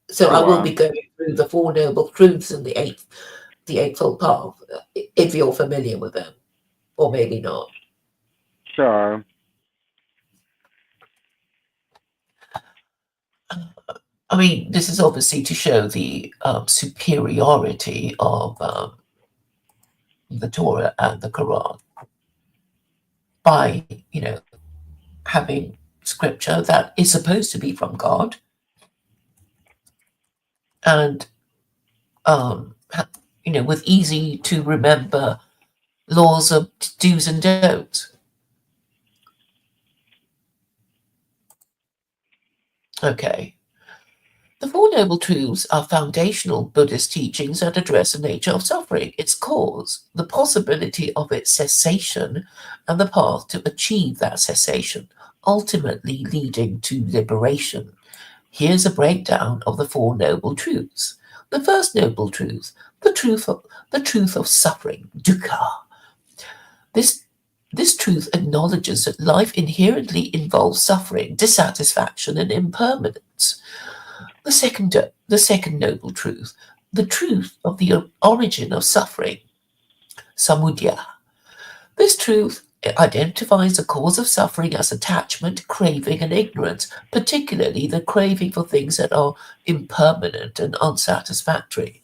So I will be going through the 4 noble truths and the eightfold path, if you're familiar with them, or maybe not. Sure. I mean, this is obviously to show the superiority of the Torah and the Quran by, having scripture that is supposed to be from God, and with easy to remember laws of do's and don'ts. Okay. The 4 noble truths are foundational Buddhist teachings that address the nature of suffering, its cause, the possibility of its cessation, and the path to achieve that cessation, ultimately leading to liberation. Here's a breakdown of the 4 noble truths. The first noble truth, the truth of suffering, dukkha. This truth acknowledges that life inherently involves suffering, dissatisfaction, and impermanence. The second noble truth, the truth of the origin of suffering, samudaya. This truth identifies the cause of suffering as attachment, craving, and ignorance, particularly the craving for things that are impermanent and unsatisfactory.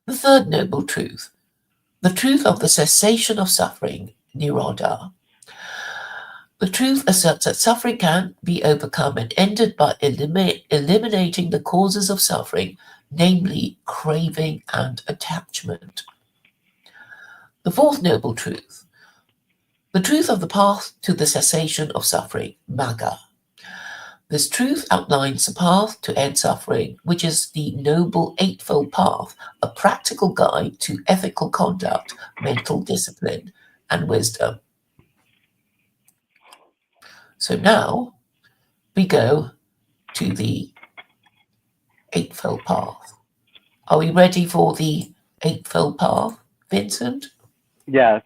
The third noble truth, the truth of the cessation of suffering, nirodha. The truth asserts that suffering can be overcome and ended by eliminating the causes of suffering, namely craving and attachment. The fourth noble truth, the truth of the path to the cessation of suffering, magga. This truth outlines the path to end suffering, which is the noble eightfold path, a practical guide to ethical conduct, mental discipline, and wisdom. So now we go to the eightfold path. Are we ready for the eightfold path, Vincent? Yes.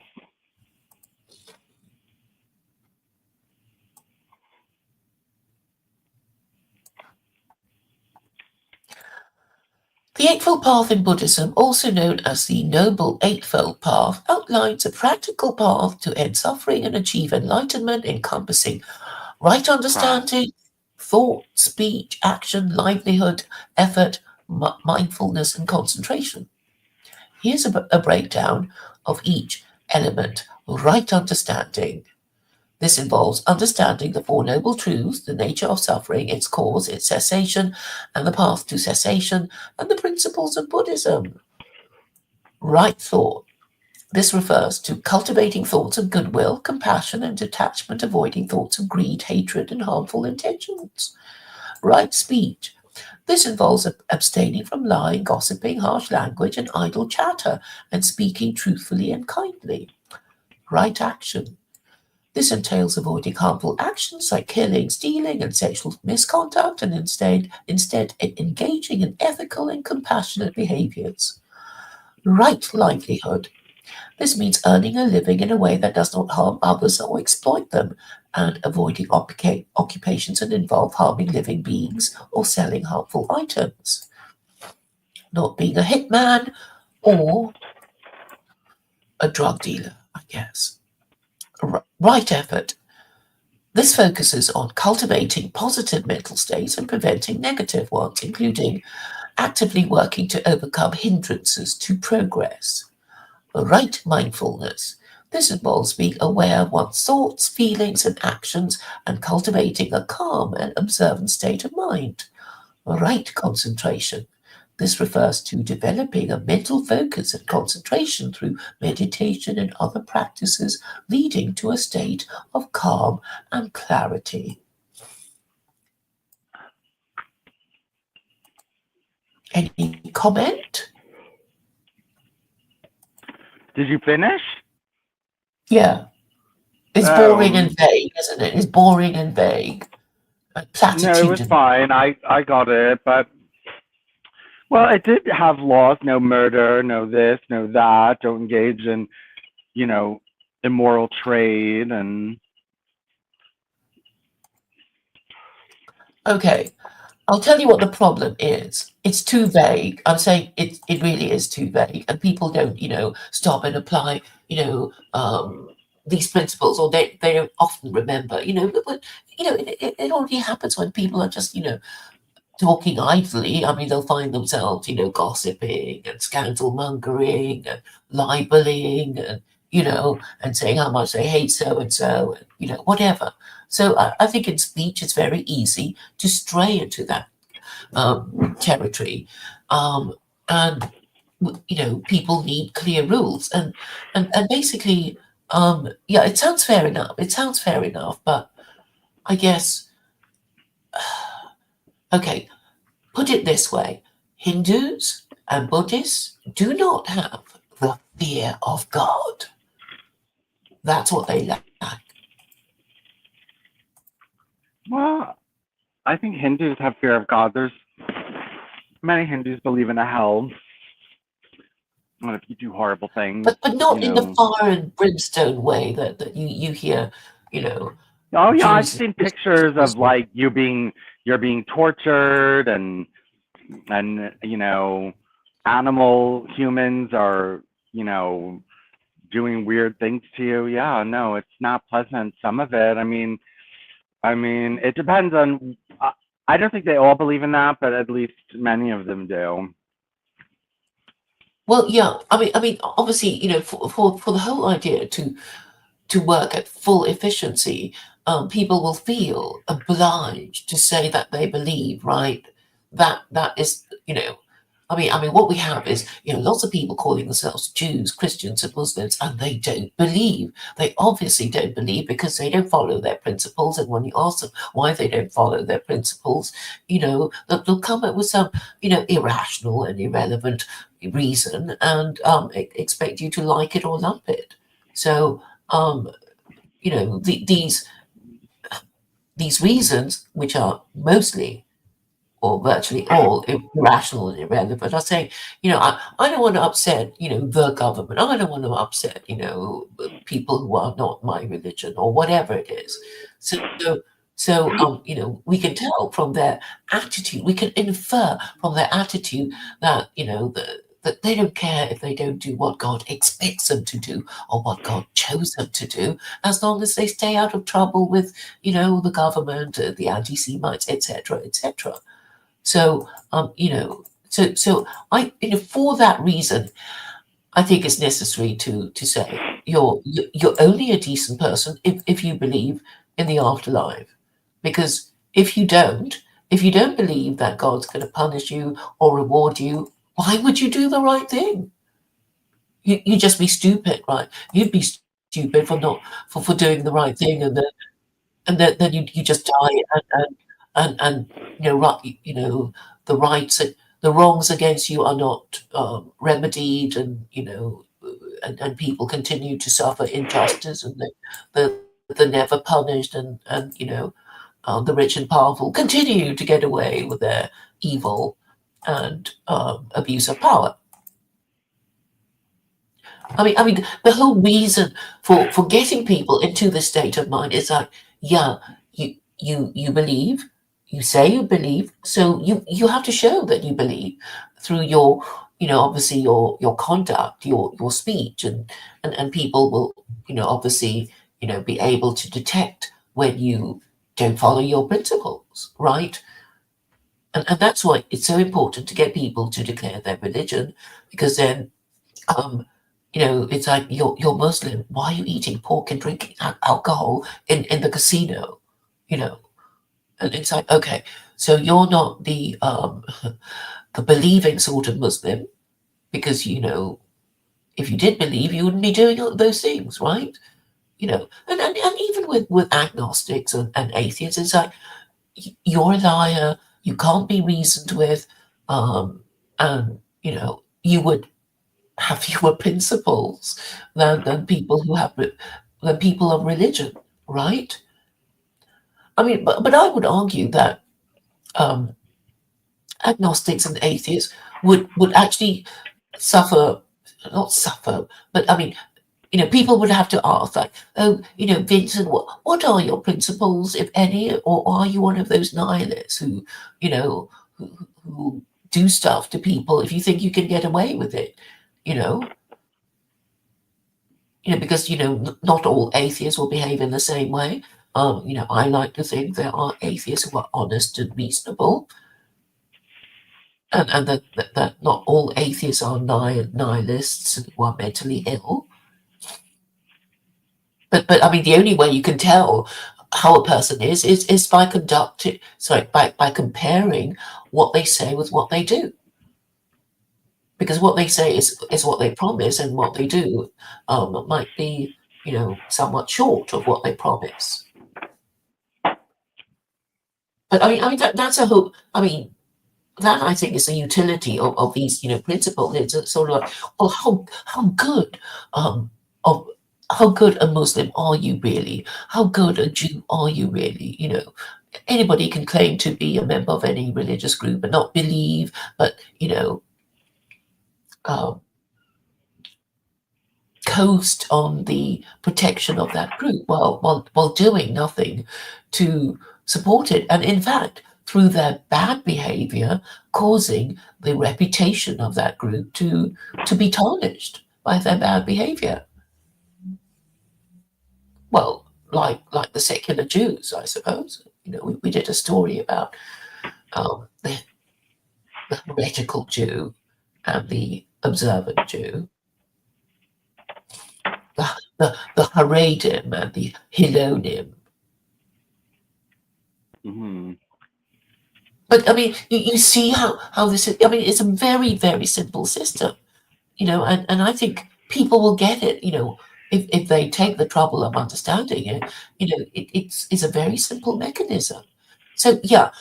The Eightfold Path in Buddhism, also known as the Noble Eightfold Path, outlines a practical path to end suffering and achieve enlightenment, encompassing right understanding, thought, speech, action, livelihood, effort, mindfulness, and concentration. Here's a breakdown of each element. Right understanding. This involves understanding the Four Noble Truths, the nature of suffering, its cause, its cessation, and the path to cessation, and the principles of Buddhism. Right thought. This refers to cultivating thoughts of goodwill, compassion, and detachment, avoiding thoughts of greed, hatred, and harmful intentions. Right speech. This involves abstaining from lying, gossiping, harsh language, and idle chatter, and speaking truthfully and kindly. Right action. This entails avoiding harmful actions like killing, stealing, and sexual misconduct, and instead engaging in ethical and compassionate behaviors. Right livelihood. This means earning a living in a way that does not harm others or exploit them, and avoiding occupations that involve harming living beings or selling harmful items. Not being a hitman or a drug dealer, I guess. Right effort. This focuses on cultivating positive mental states and preventing negative ones, including actively working to overcome hindrances to progress. Right mindfulness. This involves being aware of one's thoughts, feelings, and actions and cultivating a calm and observant state of mind. Right concentration. This refers to developing a mental focus and concentration through meditation and other practices, leading to a state of calm and clarity. Any comment? Did you finish? Yeah. It's boring and vague, isn't it? It's boring and vague. No, it was Platitudinous. fine. I got it, but well, it did have laws: no murder, no this, no that. Don't engage in, you know, immoral trade, and Okay. I'll tell you what the problem is. It's too vague. I'm saying it really is too vague, and people don't, stop and apply, these principles, or they don't often remember, but it already happens when people are just, talking idly. I mean, they'll find themselves, gossiping and scandal mongering and libeling and, and saying how much they hate so and so, and, whatever. So I think in speech, it's very easy to stray into that territory. And, people need clear rules. And basically, yeah, it sounds fair enough. It sounds fair enough, but I guess, okay, put it this way, Hindus and Buddhists do not have the fear of God. That's what they lack. well, I think Hindus have fear of God. There's many Hindus believe in a hell. And if you do horrible things, But not you in the know. fire and brimstone way that you hear, Oh yeah, I've Jews. seen pictures of like you're being tortured, and animal humans are doing weird things to you. Yeah, no, it's not pleasant. Some of it. I mean, it depends on. I don't think they all believe in that, but at least many of them do. Well, yeah. I mean, obviously, for the whole idea to work at full efficiency, people will feel obliged to say that they believe, right? That is, I mean, what we have is, lots of people calling themselves Jews, Christians, and Muslims, and they don't believe. They obviously don't believe because they don't follow their principles. And when you ask them why they don't follow their principles, they'll come up with some, irrational and irrelevant reason and expect you to like it or lump it. So, these reasons, which are mostly or virtually all irrational and irrelevant, are saying, I don't want to upset, the government. I don't want to upset, people who are not my religion or whatever it is. So, we can tell from their attitude, we can infer from their attitude that, that they don't care if they don't do what God expects them to do or what God chose them to do, as long as they stay out of trouble with, the government, the anti-Semites, etc., etc. So, so I, for that reason, I think it's necessary to say you're only a decent person if you believe in the afterlife, because if you don't believe that God's going to punish you or reward you, why would you do the right thing? You just be stupid, right? You'd be stupid for not for doing the right thing, and then you just die and the rights, the wrongs against you are not remedied, and people continue to suffer injustice, and they're never punished, and the rich and powerful continue to get away with their evil and abuse of power. I mean, the whole reason for getting people into this state of mind is that, yeah, you believe, you say you believe, so you have to show that you believe through your, obviously your conduct, your speech, and people will, obviously, be able to detect when you don't follow your principles, right? And that's why it's so important to get people to declare their religion, because then it's like you're Muslim. Why are you eating pork and drinking alcohol in the casino? And it's like, okay, so you're not the the believing sort of Muslim, because if you did believe, you wouldn't be doing all those things, right? And even with agnostics and atheists, it's like you're a liar. You can't be reasoned with, and you would have fewer principles than people who have than people of religion, right? I mean, but I would argue that um, agnostics and atheists would actually suffer, not suffer, but I mean, people would have to ask, like, oh, Vincent, what are your principles, if any, or are you one of those nihilists who, who do stuff to people if you think you can get away with it, you know? Because not all atheists will behave in the same way. I like to think there are atheists who are honest and reasonable, and that not all atheists are nihilists who are mentally ill. But I mean, the only way you can tell how a person is by comparing what they say with what they do. Because what they say is what they promise, and what they do might be, somewhat short of what they promise. But I mean that's a hope. I mean, that I think is the utility of these, principles. It's a sort of like, well, how good, of how good a Muslim are you really? How good a Jew are you really? Anybody can claim to be a member of any religious group and not believe, but um, coast on the protection of that group while doing nothing to support it, and in fact, through their bad behavior, causing the reputation of that group to be tarnished by their bad behavior. Well, like the secular Jews, I suppose. We did a story about the heretical Jew and the observant Jew, the Haredim and the Hilonim. Mm-hmm. But I mean, you see how this is. I mean, it's a very, very simple system, and I think people will get it, if they take the trouble of understanding it. It's a very simple mechanism. So yeah,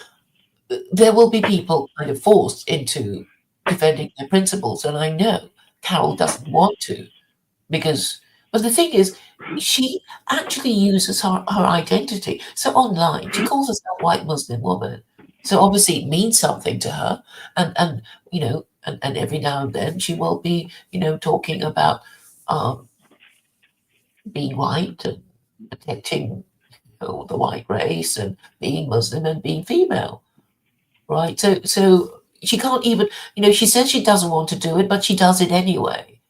there will be people kind of forced into defending their principles, and I know Carol doesn't want to, but the thing is, she actually uses her identity. So online, she calls herself white Muslim woman. So obviously it means something to her, and and every now and then she will be, talking about being white and protecting, the white race and being Muslim and being female, right? So she can't even, she says she doesn't want to do it, but she does it anyway.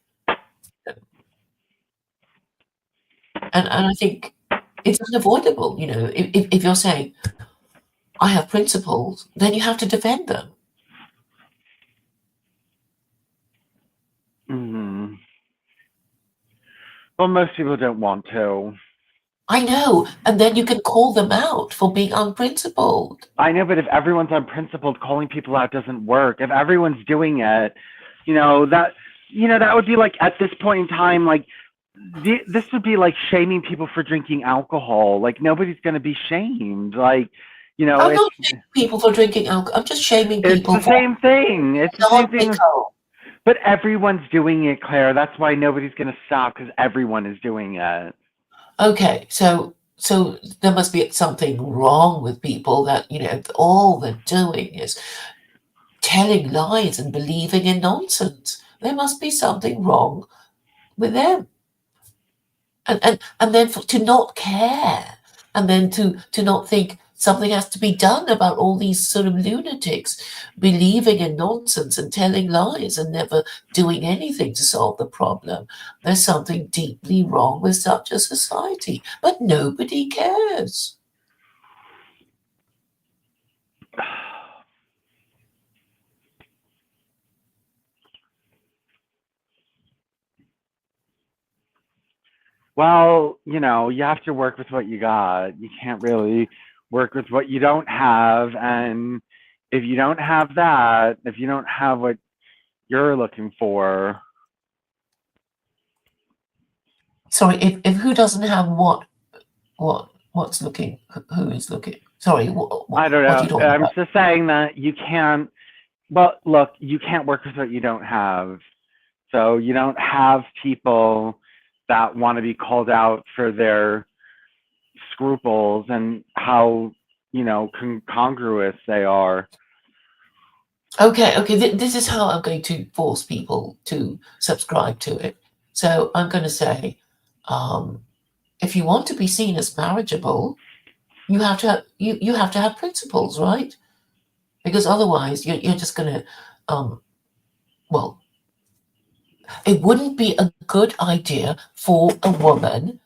And I think it's unavoidable, if you're saying, I have principles, then you have to defend them. Mm-hmm. Well, most people don't want to. I know, and then you can call them out for being unprincipled. I know, but if everyone's unprincipled, calling people out doesn't work. If everyone's doing it, that would be like, at this point in time, like, this would be like shaming people for drinking alcohol. Like, nobody's going to be shamed. Like, I'm not shaming people for drinking alcohol. I'm just shaming people. It's the same thing. It's the same thing. But everyone's doing it, Claire. That's why nobody's going to stop, because everyone is doing it. Okay, so there must be something wrong with people that, all they're doing is telling lies and believing in nonsense. There must be something wrong with them. And then to not care, and then to not think something has to be done about all these sort of lunatics believing in nonsense and telling lies and never doing anything to solve the problem. There's something deeply wrong with such a society, but nobody cares. Well, you have to work with what you got. You can't really work with what you don't have. And if you don't have that, if you don't have what you're looking for. Sorry, if who doesn't have what's looking, who is looking? Sorry, I don't know. I'm just saying that you can't, well, look, you can't work with what you don't have. So you don't have people that want to be called out for their scruples and how, congruous they are. Okay, this is how I'm going to force people to subscribe to it. So I'm going to say, if you want to be seen as marriageable, you have to have principles, right? Because otherwise you're just going to, well, it wouldn't be a good idea for a woman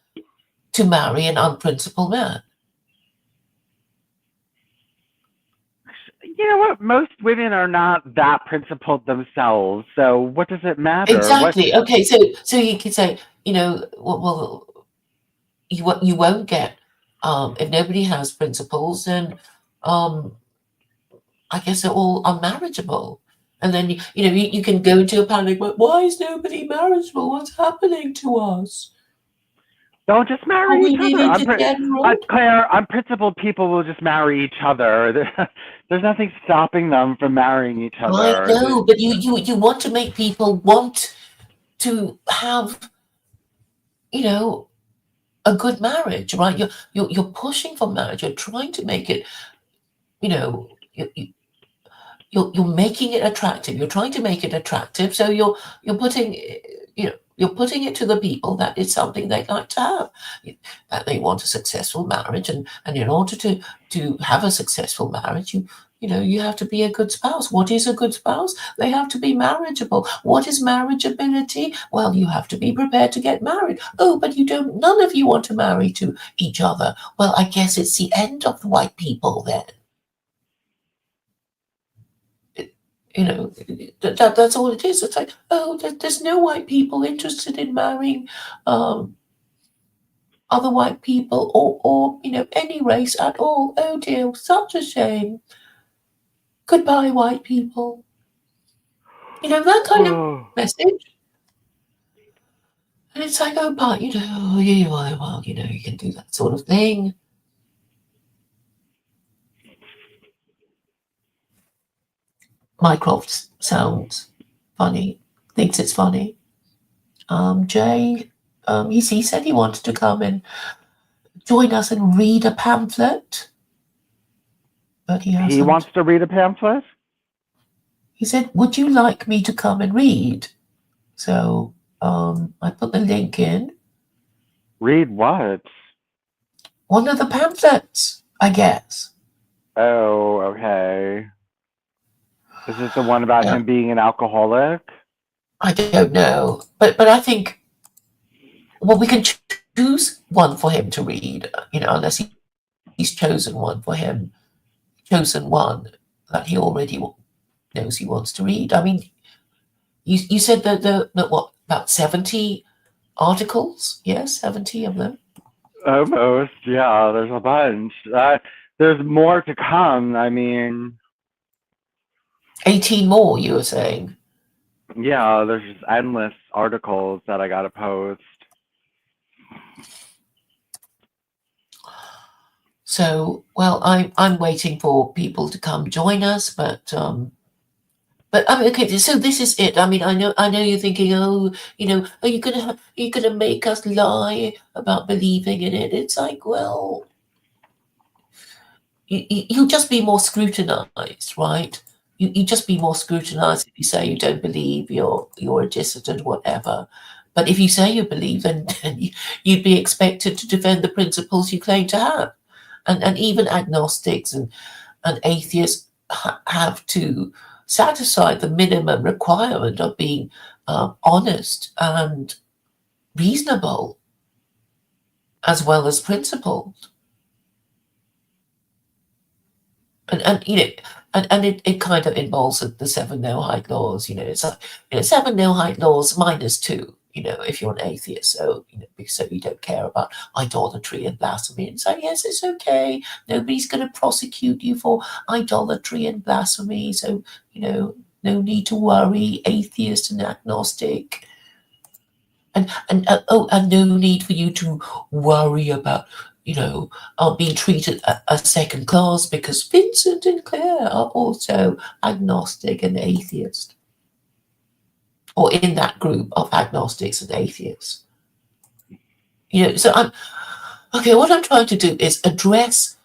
to marry an unprincipled man. You know what? Most women are not that principled themselves. So what does it matter? Exactly. Okay, so you could say, well, you won't get, if nobody has principles, then I guess they're all unmarriageable. And then you can go into a panic. But why is nobody marriageable? What's happening to us? Don't just marry each other. Claire, unprincipled people will just marry each other. There's nothing stopping them from marrying each other. I know, but you want to make people want to have, a good marriage, right? You're pushing for marriage. You're trying to make it, you're making it attractive. You're trying to make it attractive. So you're putting, you're putting it to the people that it's something they'd like to have, that they want a successful marriage, and in order to have a successful marriage, you have to be a good spouse. What is a good spouse? They have to be marriageable. What is marriageability? Well, you have to be prepared to get married. Oh, but none of you want to marry to each other. Well, I guess it's the end of the white people then. That's all it is. It's like, oh, there's no white people interested in marrying other white people or any race at all. Oh dear, such a shame. Goodbye, white people. That kind of message. And it's like, oh, but you can do that sort of thing. Mycroft sounds funny, thinks it's funny. Jay, he said he wanted to come and join us and read a pamphlet, but he hasn't. He wants to read a pamphlet? He said, would you like me to come and read? So I put the link in. Read what? One of the pamphlets, I guess. Oh, okay. Is this the one about him being an alcoholic? I don't know, but I think, well, we can choose one for him to read, unless he's chosen one that he already knows he wants to read. I mean, you said that what, about 70 articles? Yes, 70 of them. Almost, yeah. There's a bunch. There's more to come. I mean, 18 more, you were saying? Yeah, there's just endless articles that I gotta post. So, well, I'm waiting for people to come join us, but I mean, okay. So this is it. I mean, I know you're thinking, oh, are you gonna make us lie about believing in it? It's like, well, you'll just be more scrutinized, right? You just be more scrutinized if you say you don't believe, you're a dissident, whatever. But if you say you believe, then you'd be expected to defend the principles you claim to have. And even agnostics and atheists have to satisfy the minimum requirement of being honest and reasonable, as well as principled. And it kind of involves the 7 no-height laws. It's like 7 no-height laws -2. If you're an atheist, so so you don't care about idolatry and blasphemy, and so yes, it's okay. Nobody's going to prosecute you for idolatry and blasphemy, so no need to worry, atheist and agnostic, and no need for you to worry about being treated as second class because Vincent and Claire are also agnostic and atheist, or in that group of agnostics and atheists. So what I'm trying to do is address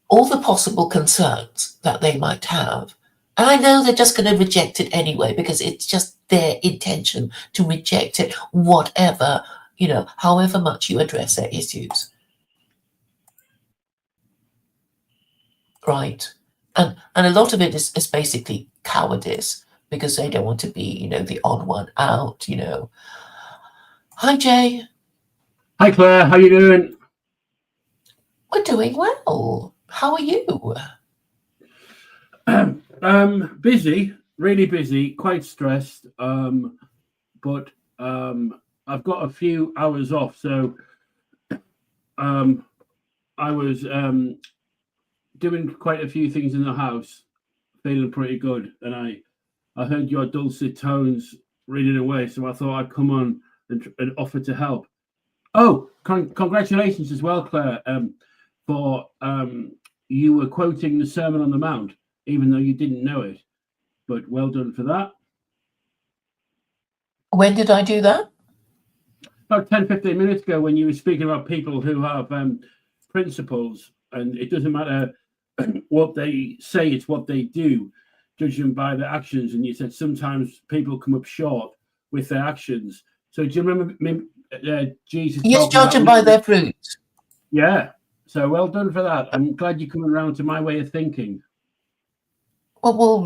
all the possible concerns that they might have. And I know they're just going to reject it anyway, because it's just their intention to reject it, whatever, however much you address their issues. Right. And a lot of it is basically cowardice, because they don't want to be, the odd one out, Hi, Jay. Hi, Claire. How you doing? We're doing well. How are you? Busy, really busy, quite stressed. But I've got a few hours off, so I was doing quite a few things in the house, feeling pretty good, and I heard your dulcet tones reading away, so I thought I'd come on and offer to help. Oh, congratulations as well, Claire, for you were quoting the Sermon on the Mount, even though you didn't know it, but well done for that. When did I do that? About 10-15 minutes ago, when you were speaking about people who have principles, and it doesn't matter what they say, it's what they do, judging by their actions. And you said sometimes people come up short with their actions. So do you remember Jesus? Yes, judging by their fruits. Yeah. So well done for that. I'm glad you're coming around to my way of thinking. Well,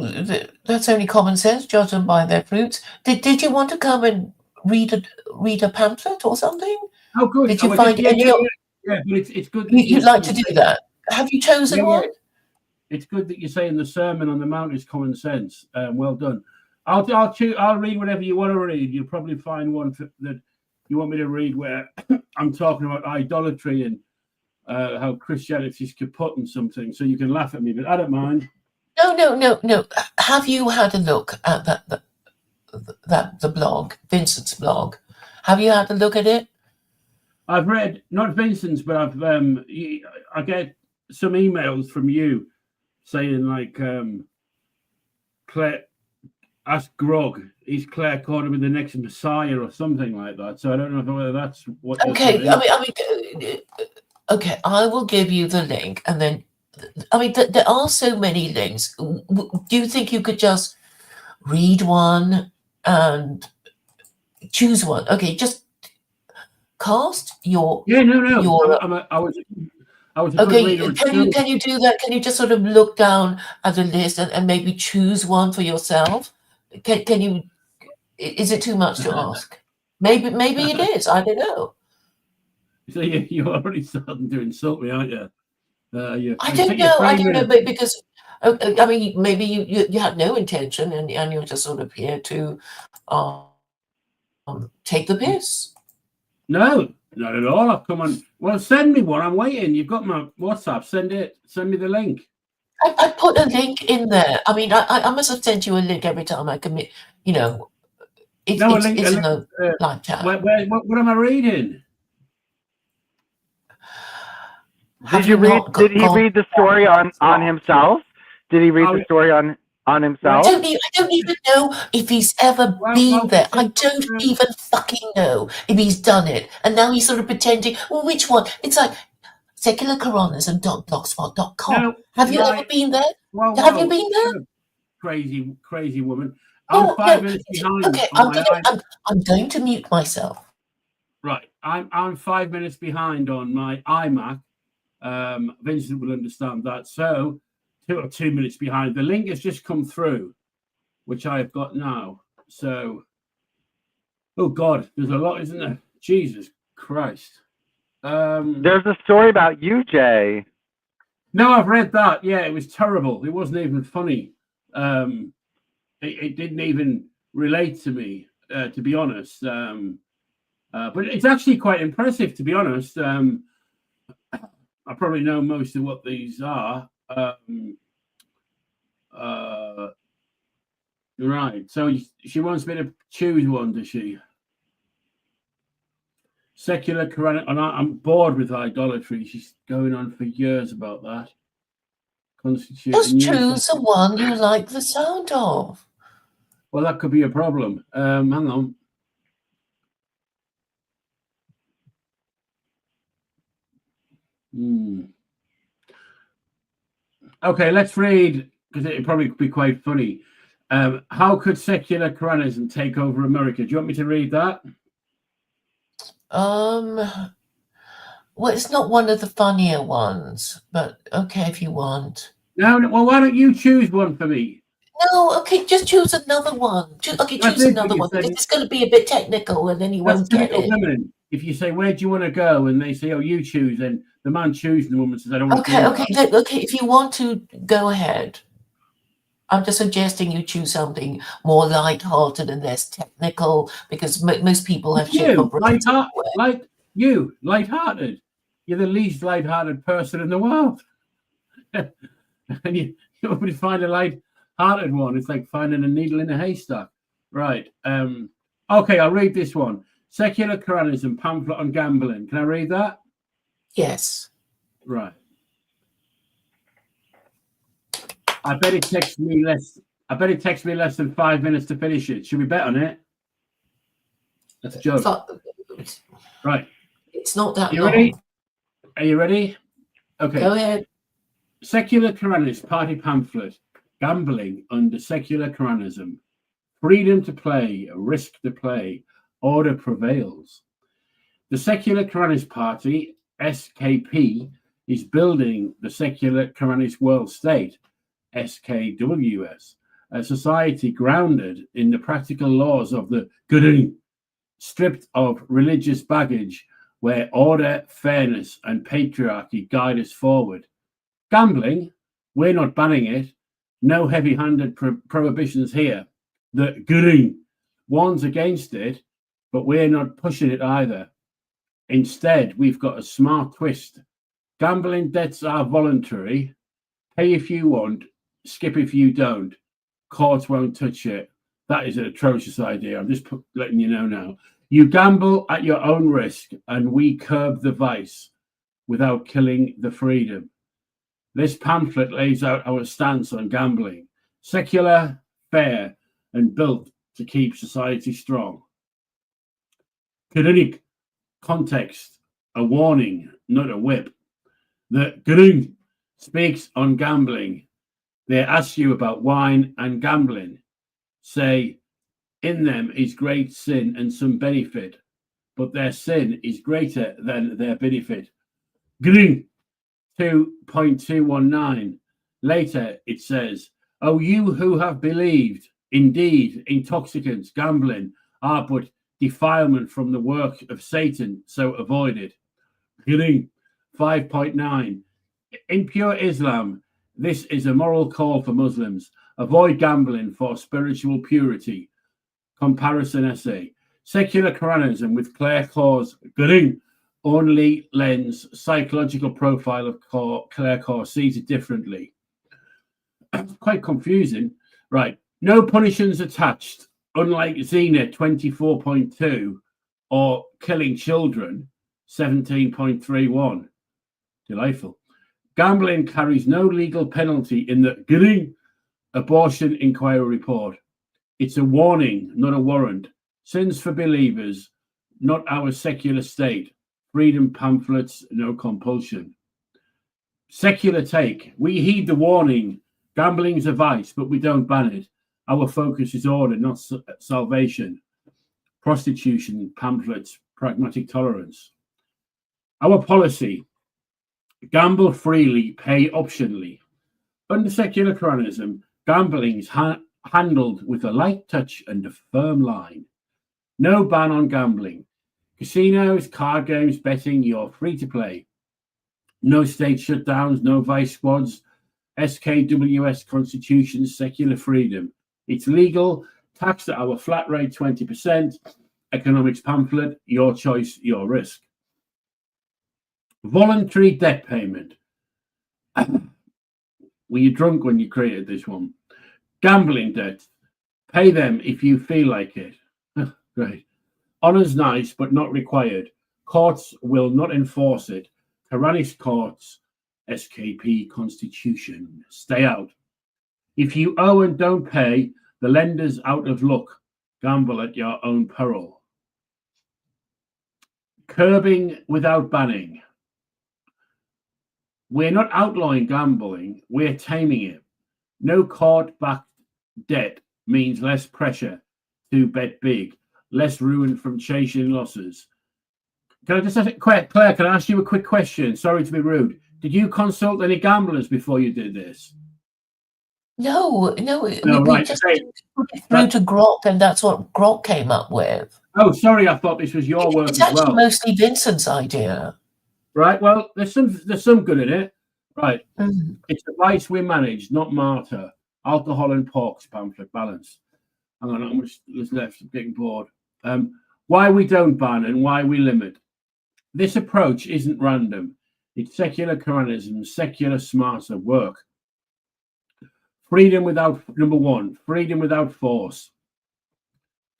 that's only common sense, judge them by their fruits. Did you want to come and read a pamphlet or something? Oh, good. Did you find any? Yeah, but it's good. You'd like to do that? Have you chosen one? it's good that you're saying the Sermon on the Mount is common sense. Well done. I'll read whatever you want to read. You'll probably find one that you want me to read where I'm talking about idolatry and how Christianity's kaput and something. So you can laugh at me, but I don't mind. No. Have you had a look at the blog, Vincent's blog? Have you had a look at it? I've read, not Vincent's, but I get some emails from you saying like, Claire, ask Grog, is Claire caught him in the next Messiah or something like that. So I don't know whether that's what. Okay, okay, I will give you the link, and then there are so many links. Do you think you could just read one and choose one? Okay, just cast your No. I was a okay. good reader. Can you do that? Can you just sort of look down at the list and maybe choose one for yourself? Can you? Is it too much to ask? Maybe it is. I don't know. So you're already starting to insult me, aren't you? I don't know, but because I mean, maybe you had no intention, and you're just sort of here to take the piss. No, not at all. I've come on. Well, send me one. I'm waiting. You've got my WhatsApp. Send me the link. I put a link in there. I mean, I must have sent you a link every time I commit. You know, it's in a live chat. What am I reading? Did he read the story on himself? Did he read the story on himself? I don't even know if he's ever been there. I don't even fucking know if he's done it. And now he's sort of pretending, well, which one? It's like secularkoranism.blogspot.com. No, have you ever been there? Have you been there? Crazy woman. I'm 5 minutes behind. Okay, I'm going to mute myself. Right. I'm 5 minutes behind on my iMac. Vincent will understand that. So 2 minutes behind. The link has just come through, which I've got now. So, oh God, there's a lot, isn't there? Jesus Christ. There's a story about you, Jay. No, I've read that. Yeah, it was terrible. It wasn't even funny. It didn't even relate to me, to be honest. But it's actually quite impressive, to be honest. I probably know most of what these are. Right. So she wants me to choose one, does she? Secular Quranic, and I'm bored with idolatry. She's going on for years about that. Just choose the one you like the sound of. Well, that could be a problem. Hang on. Okay, let's read, because it'd probably be quite funny. How could secular Koranism take over America? Do you want me to read that? Well, it's not one of the funnier ones, but okay if you want. No, well, why don't you choose one for me? No, okay, just choose another one. Choose another one. It's going to be a bit technical, and then you won't get it. Women, if you say, where do you want to go? And they say, oh, you choose, and the man chooses, the woman says, I don't want to do that. Okay, if you want to, go ahead. I'm just suggesting you choose something more light-hearted and less technical, because most people have light-hearted. You're the least light-hearted person in the world. And you nobody find a light-hearted one. It's like finding a needle in a haystack. Right. Okay, I'll read this one. Secular Koranism pamphlet on gambling. Can I read that? Yes. Right. I bet it takes me less than 5 minutes to finish it. Should we bet on it? That's a joke. Right. It's not that long. Ready? Are you ready? Okay. Go ahead. Secular Koranist party pamphlet. Gambling under secular Koranism. Freedom to play, risk to play. Order prevails. The Secular Koranist Party, SKP, is building the Secular Koranist World State, SKWS, a society grounded in the practical laws of the Quran, stripped of religious baggage, where order, fairness, and patriarchy guide us forward. Gambling, We're not banning it. No heavy-handed prohibitions here. The green warns against it, but we're not pushing it either. Instead, we've got a smart twist. Gambling debts are voluntary. Pay if you want, skip if you don't. Courts won't touch it. That is an atrocious idea. I'm just letting you know now. You gamble at your own risk, and we curb the vice without killing the freedom. This pamphlet lays out our stance on gambling. Secular, fair, and built to keep society strong. Koranic context, a warning, not a whip. The Quran speaks on gambling. They ask you about wine and gambling. Say, in them is great sin and some benefit, but their sin is greater than their benefit. Quran 2.219. Later it says, O you who have believed, indeed intoxicants, gambling, are but defilement from the work of Satan, so avoid it. Quran 5.9. In pure Islam, this is a moral call for Muslims. Avoid gambling for spiritual purity. Comparison essay. Secular Koranism with Claire Claw's Quran only lens psychological profile of Claire Claw sees it differently. Quite confusing. Right. No punishments attached, unlike Zina 24.2 or killing children 17.31. Delightful. Gambling carries no legal penalty in the Quran abortion inquiry report. It's a warning, not a warrant. Sins for believers, not our secular state. Freedom pamphlets, no compulsion. Secular take. We heed the warning. Gambling's a vice, but we don't ban it. Our focus is order, not salvation. Prostitution, pamphlets, pragmatic tolerance. Our policy. Gamble freely, pay optionally. Under secular Koranism, gambling is handled with a light touch and a firm line. No ban on gambling. Casinos, card games, betting, you're free to play. No state shutdowns, no vice squads. SKWS Constitution, secular freedom. It's legal, taxed at our flat rate 20%. Economics pamphlet, your choice, your risk. Voluntary debt payment. Were you drunk when you created this one? Gambling debt. Pay them if you feel like it. Great. Honour's nice, but not required. Courts will not enforce it. Quranic courts, SKP Constitution. Stay out. If you owe and don't pay, the lender's out of luck. Gamble at your own peril. Curbing without banning. We're not outlawing gambling, we're taming it. No court-backed debt means less pressure to bet big, less ruin from chasing losses. Can I just ask, Claire, can I ask you a quick question? Sorry to be rude. Did you consult any gamblers before you did this? No, we Right, just okay. put it through to Grok, and that's what Grok came up with. Oh, sorry, I thought this was your work It's as actually well. mostly Vincent's idea. Right, well, there's some good in it. Right, Mm. it's a vice we manage, not martyr. Alcohol and porks pamphlet balance. Hang on, how much is left? I'm getting bored. Why we don't ban and why we limit. This approach isn't random. It's secular Koranism, secular smarter work. Freedom without, number one, freedom without force.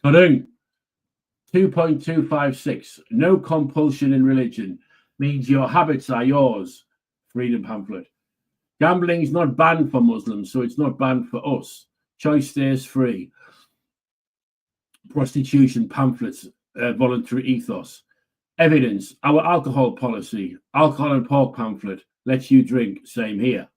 Quran 2.256, no compulsion in religion, means your habits are yours. Freedom pamphlet. Gambling is not banned for Muslims, so it's not banned for us. Choice stays free. Prostitution pamphlets, voluntary ethos. Evidence, our alcohol policy, alcohol and pork pamphlet, lets you drink, same here.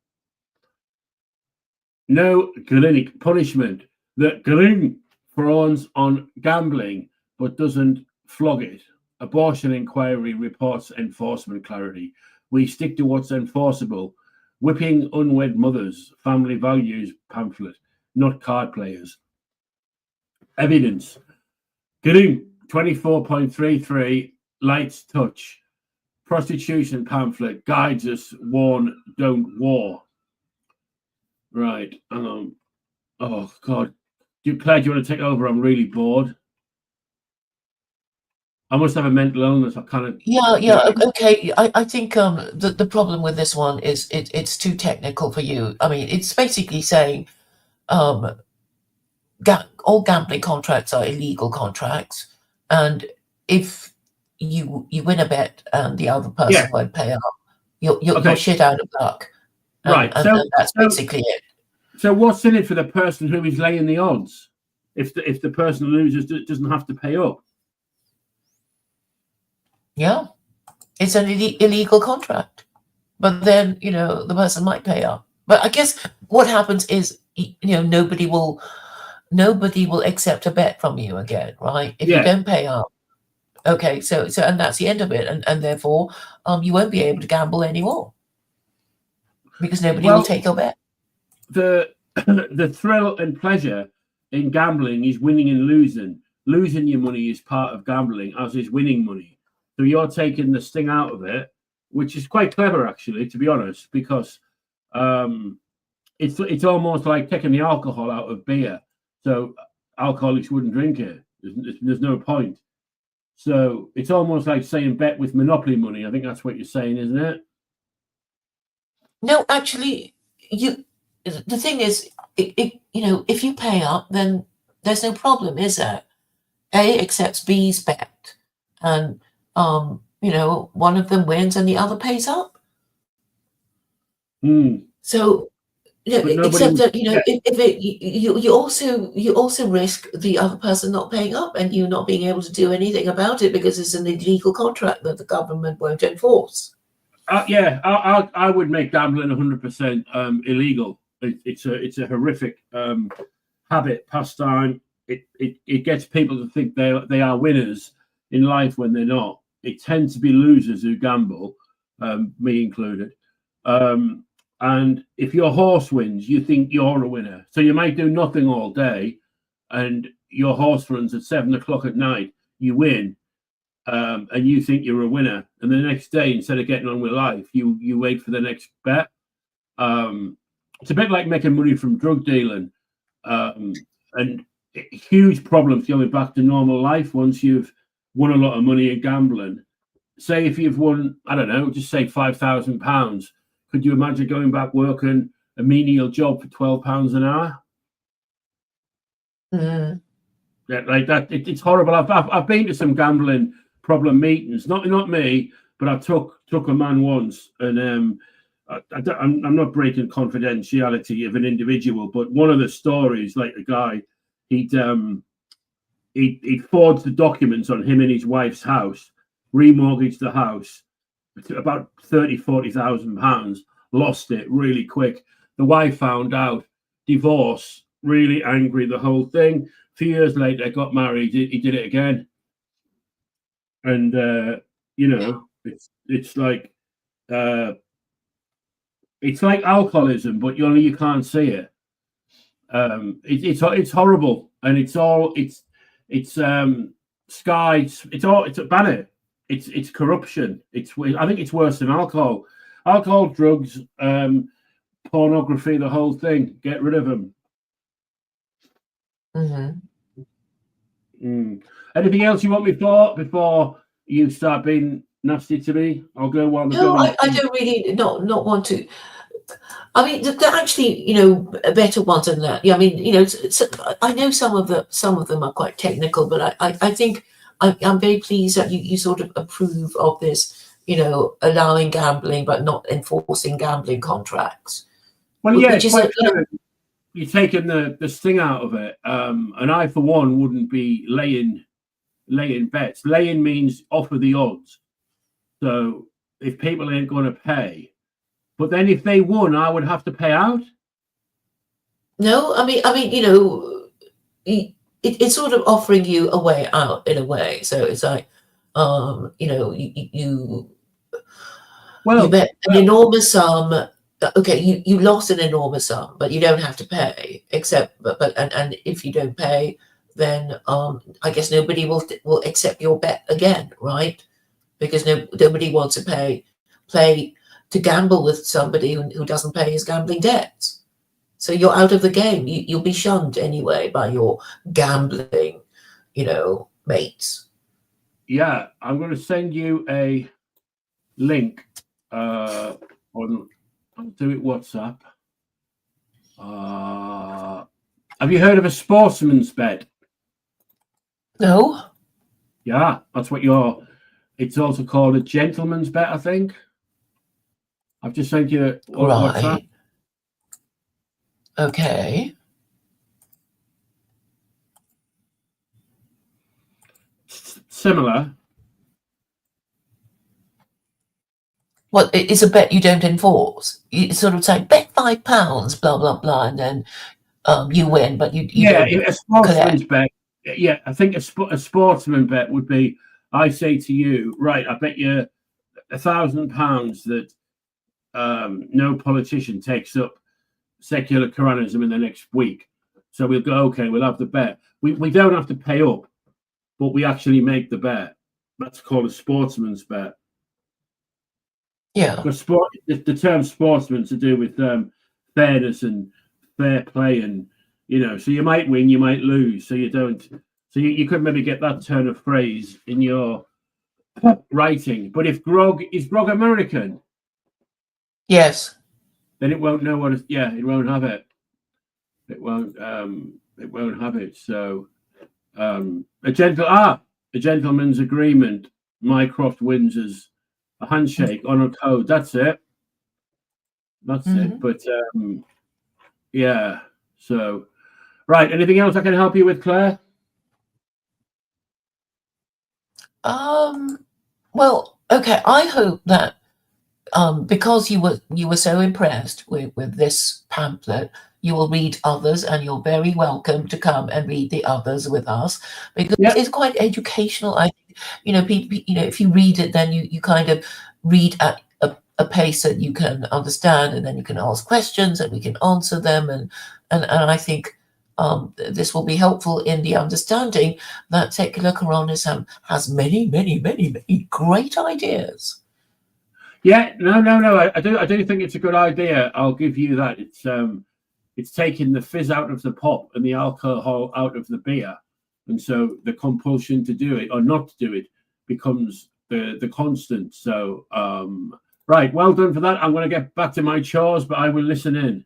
No Quranic punishment. The Quran frowns on gambling, but doesn't flog it. Abortion inquiry reports enforcement clarity. We stick to what's enforceable. Whipping unwed mothers, family values pamphlet, not card players. Evidence. Quran 24.33, lights touch. Prostitution pamphlet, guides us, warn, don't war. Right. Oh God. Claire, do you want to take over? I'm really bored. I must have a mental illness. I kind of. Yeah, okay. I think the problem with this one is it's too technical for you. I mean, it's basically saying um all gambling contracts are illegal contracts, and if you win a bet and the other person Yeah. won't pay up, you're Okay. shit out of luck. Right. And that's basically it. So what's in it for the person who is laying the odds? If the person who loses doesn't have to pay up? Yeah, it's an illegal contract, but then the person might pay up. But I guess what happens is nobody will accept a bet from you again, right? If you don't pay up. Okay, so and that's the end of it, and therefore you won't be able to gamble anymore because nobody will take your bet. The thrill and pleasure in gambling is winning and losing. Losing your money is part of gambling, as is winning money. So you're taking the sting out of it, which is quite clever, actually, to be honest, because it's almost like taking the alcohol out of beer. So alcoholics wouldn't drink it. There's no point. So it's almost like saying bet with Monopoly money. I think that's what you're saying, isn't it? No, actually, the thing is, if you pay up, then there's no problem, is there? A accepts B's bet, and one of them wins and the other pays up. So except that you also risk the other person not paying up and you not being able to do anything about it because it's an illegal contract that the government won't enforce. I would make gambling 100% illegal. It's a horrific habit, pastime. It gets people to think they are winners in life when they're not. It tends to be losers who gamble, me included. And if your horse wins, you think you're a winner. So you might do nothing all day, and your horse runs at 7 o'clock at night. You win, and you think you're a winner. And the next day, instead of getting on with life, you wait for the next bet. It's a bit like making money from drug dealing, and huge problems going back to normal life once you've won a lot of money in gambling. Say if you've won, I don't know, just say £5,000. Could you imagine going back working a menial job for £12 an hour? Yeah, like that. It's horrible. I've been to some gambling problem meetings. Not me, but I took a man once, and I'm not breaking confidentiality of an individual, but one of the stories, like a guy, he'd forged the documents on him and his wife's house, remortgaged the house, about £30,000-40,000, lost it really quick. The wife found out, divorce, really angry, the whole thing. A few years later, got married. He did it again, and it's like alcoholism, but you can't see it. It's horrible, and it's skies. It's a banner. It's corruption. I think it's worse than alcohol. Alcohol, drugs, pornography, the whole thing. Get rid of them. Anything else you want me for before you start being nasty to me? I'll go while the No, I don't really not want to. I mean, there are actually better ones than that. Yeah, I mean, I know some of them are quite technical, but I think I'm very pleased that you sort of approve of this, allowing gambling but not enforcing gambling contracts. Well, yeah, it's quite clever. You're taking the sting out of it, and I, for one, wouldn't be laying bets. Laying means offer the odds. So if people ain't going to pay, but then if they won, I would have to pay out. No, I mean, it's sort of offering you a way out in a way. So it's like, you bet an enormous sum. Okay, you lost an enormous sum, but you don't have to pay. And if you don't pay, then I guess nobody will accept your bet again, right? Because nobody wants to play to gamble with somebody who doesn't pay his gambling debts. So you're out of the game. You'll be shunned anyway by your gambling, mates. Yeah, I'm going to send you a link on. I'll do it WhatsApp. Have you heard of a sportsman's bet? No? Yeah, that's what you're. It's also called a gentleman's bet, I think. I've just sent you WhatsApp. Right. Okay. Similar. Well, it's a bet you don't enforce. You sort of say, bet £5, blah, blah, blah, and then you win, but you Yeah, don't a sportsman's collect. bet. Yeah, I think a sportsman bet would be, I say to you, right, I bet you £1,000 that no politician takes up secular Koranism in the next week. So we'll go, okay, we'll have the bet. We don't have to pay up, but we actually make the bet. That's called a sportsman's bet. Yeah. Because the term sportsman to do with fairness and fair play, and so you might win, you might lose, so you don't. So you could maybe get that turn of phrase in your writing. But if is grog American? Yes. Then it won't know what. It won't have it. It won't have it. So a gentleman's agreement. Mycroft wins as a handshake on a code. That's it. That's it. But yeah. So right. Anything else I can help you with, Claire? Well, okay. I hope that because you were so impressed with this pamphlet, you will read others, and you're very welcome to come and read the others with us, because it's quite educational. I think, people, if you read it, then you kind of read at a pace that you can understand, and then you can ask questions and we can answer them, and I think this will be helpful in the understanding that secular Koranism has many, many, many, many great ideas. Yeah, no. I do think it's a good idea. I'll give you that. It's taking the fizz out of the pop and the alcohol out of the beer, and so the compulsion to do it or not to do it becomes the constant. So right, well done for that. I'm going to get back to my chores, but I will listen in.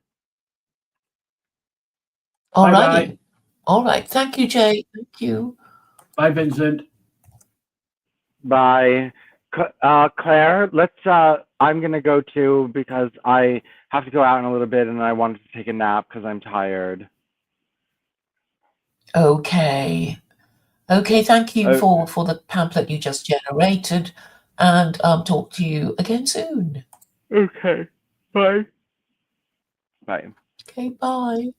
All right. All right. Thank you, Jay. Thank you. Bye, Vincent. Bye. Claire, I'm going to go too, because I have to go out in a little bit and I wanted to take a nap because I'm tired. Okay. Thank you for the pamphlet you just generated, and talk to you again soon. Okay. Bye. Bye. Okay, bye.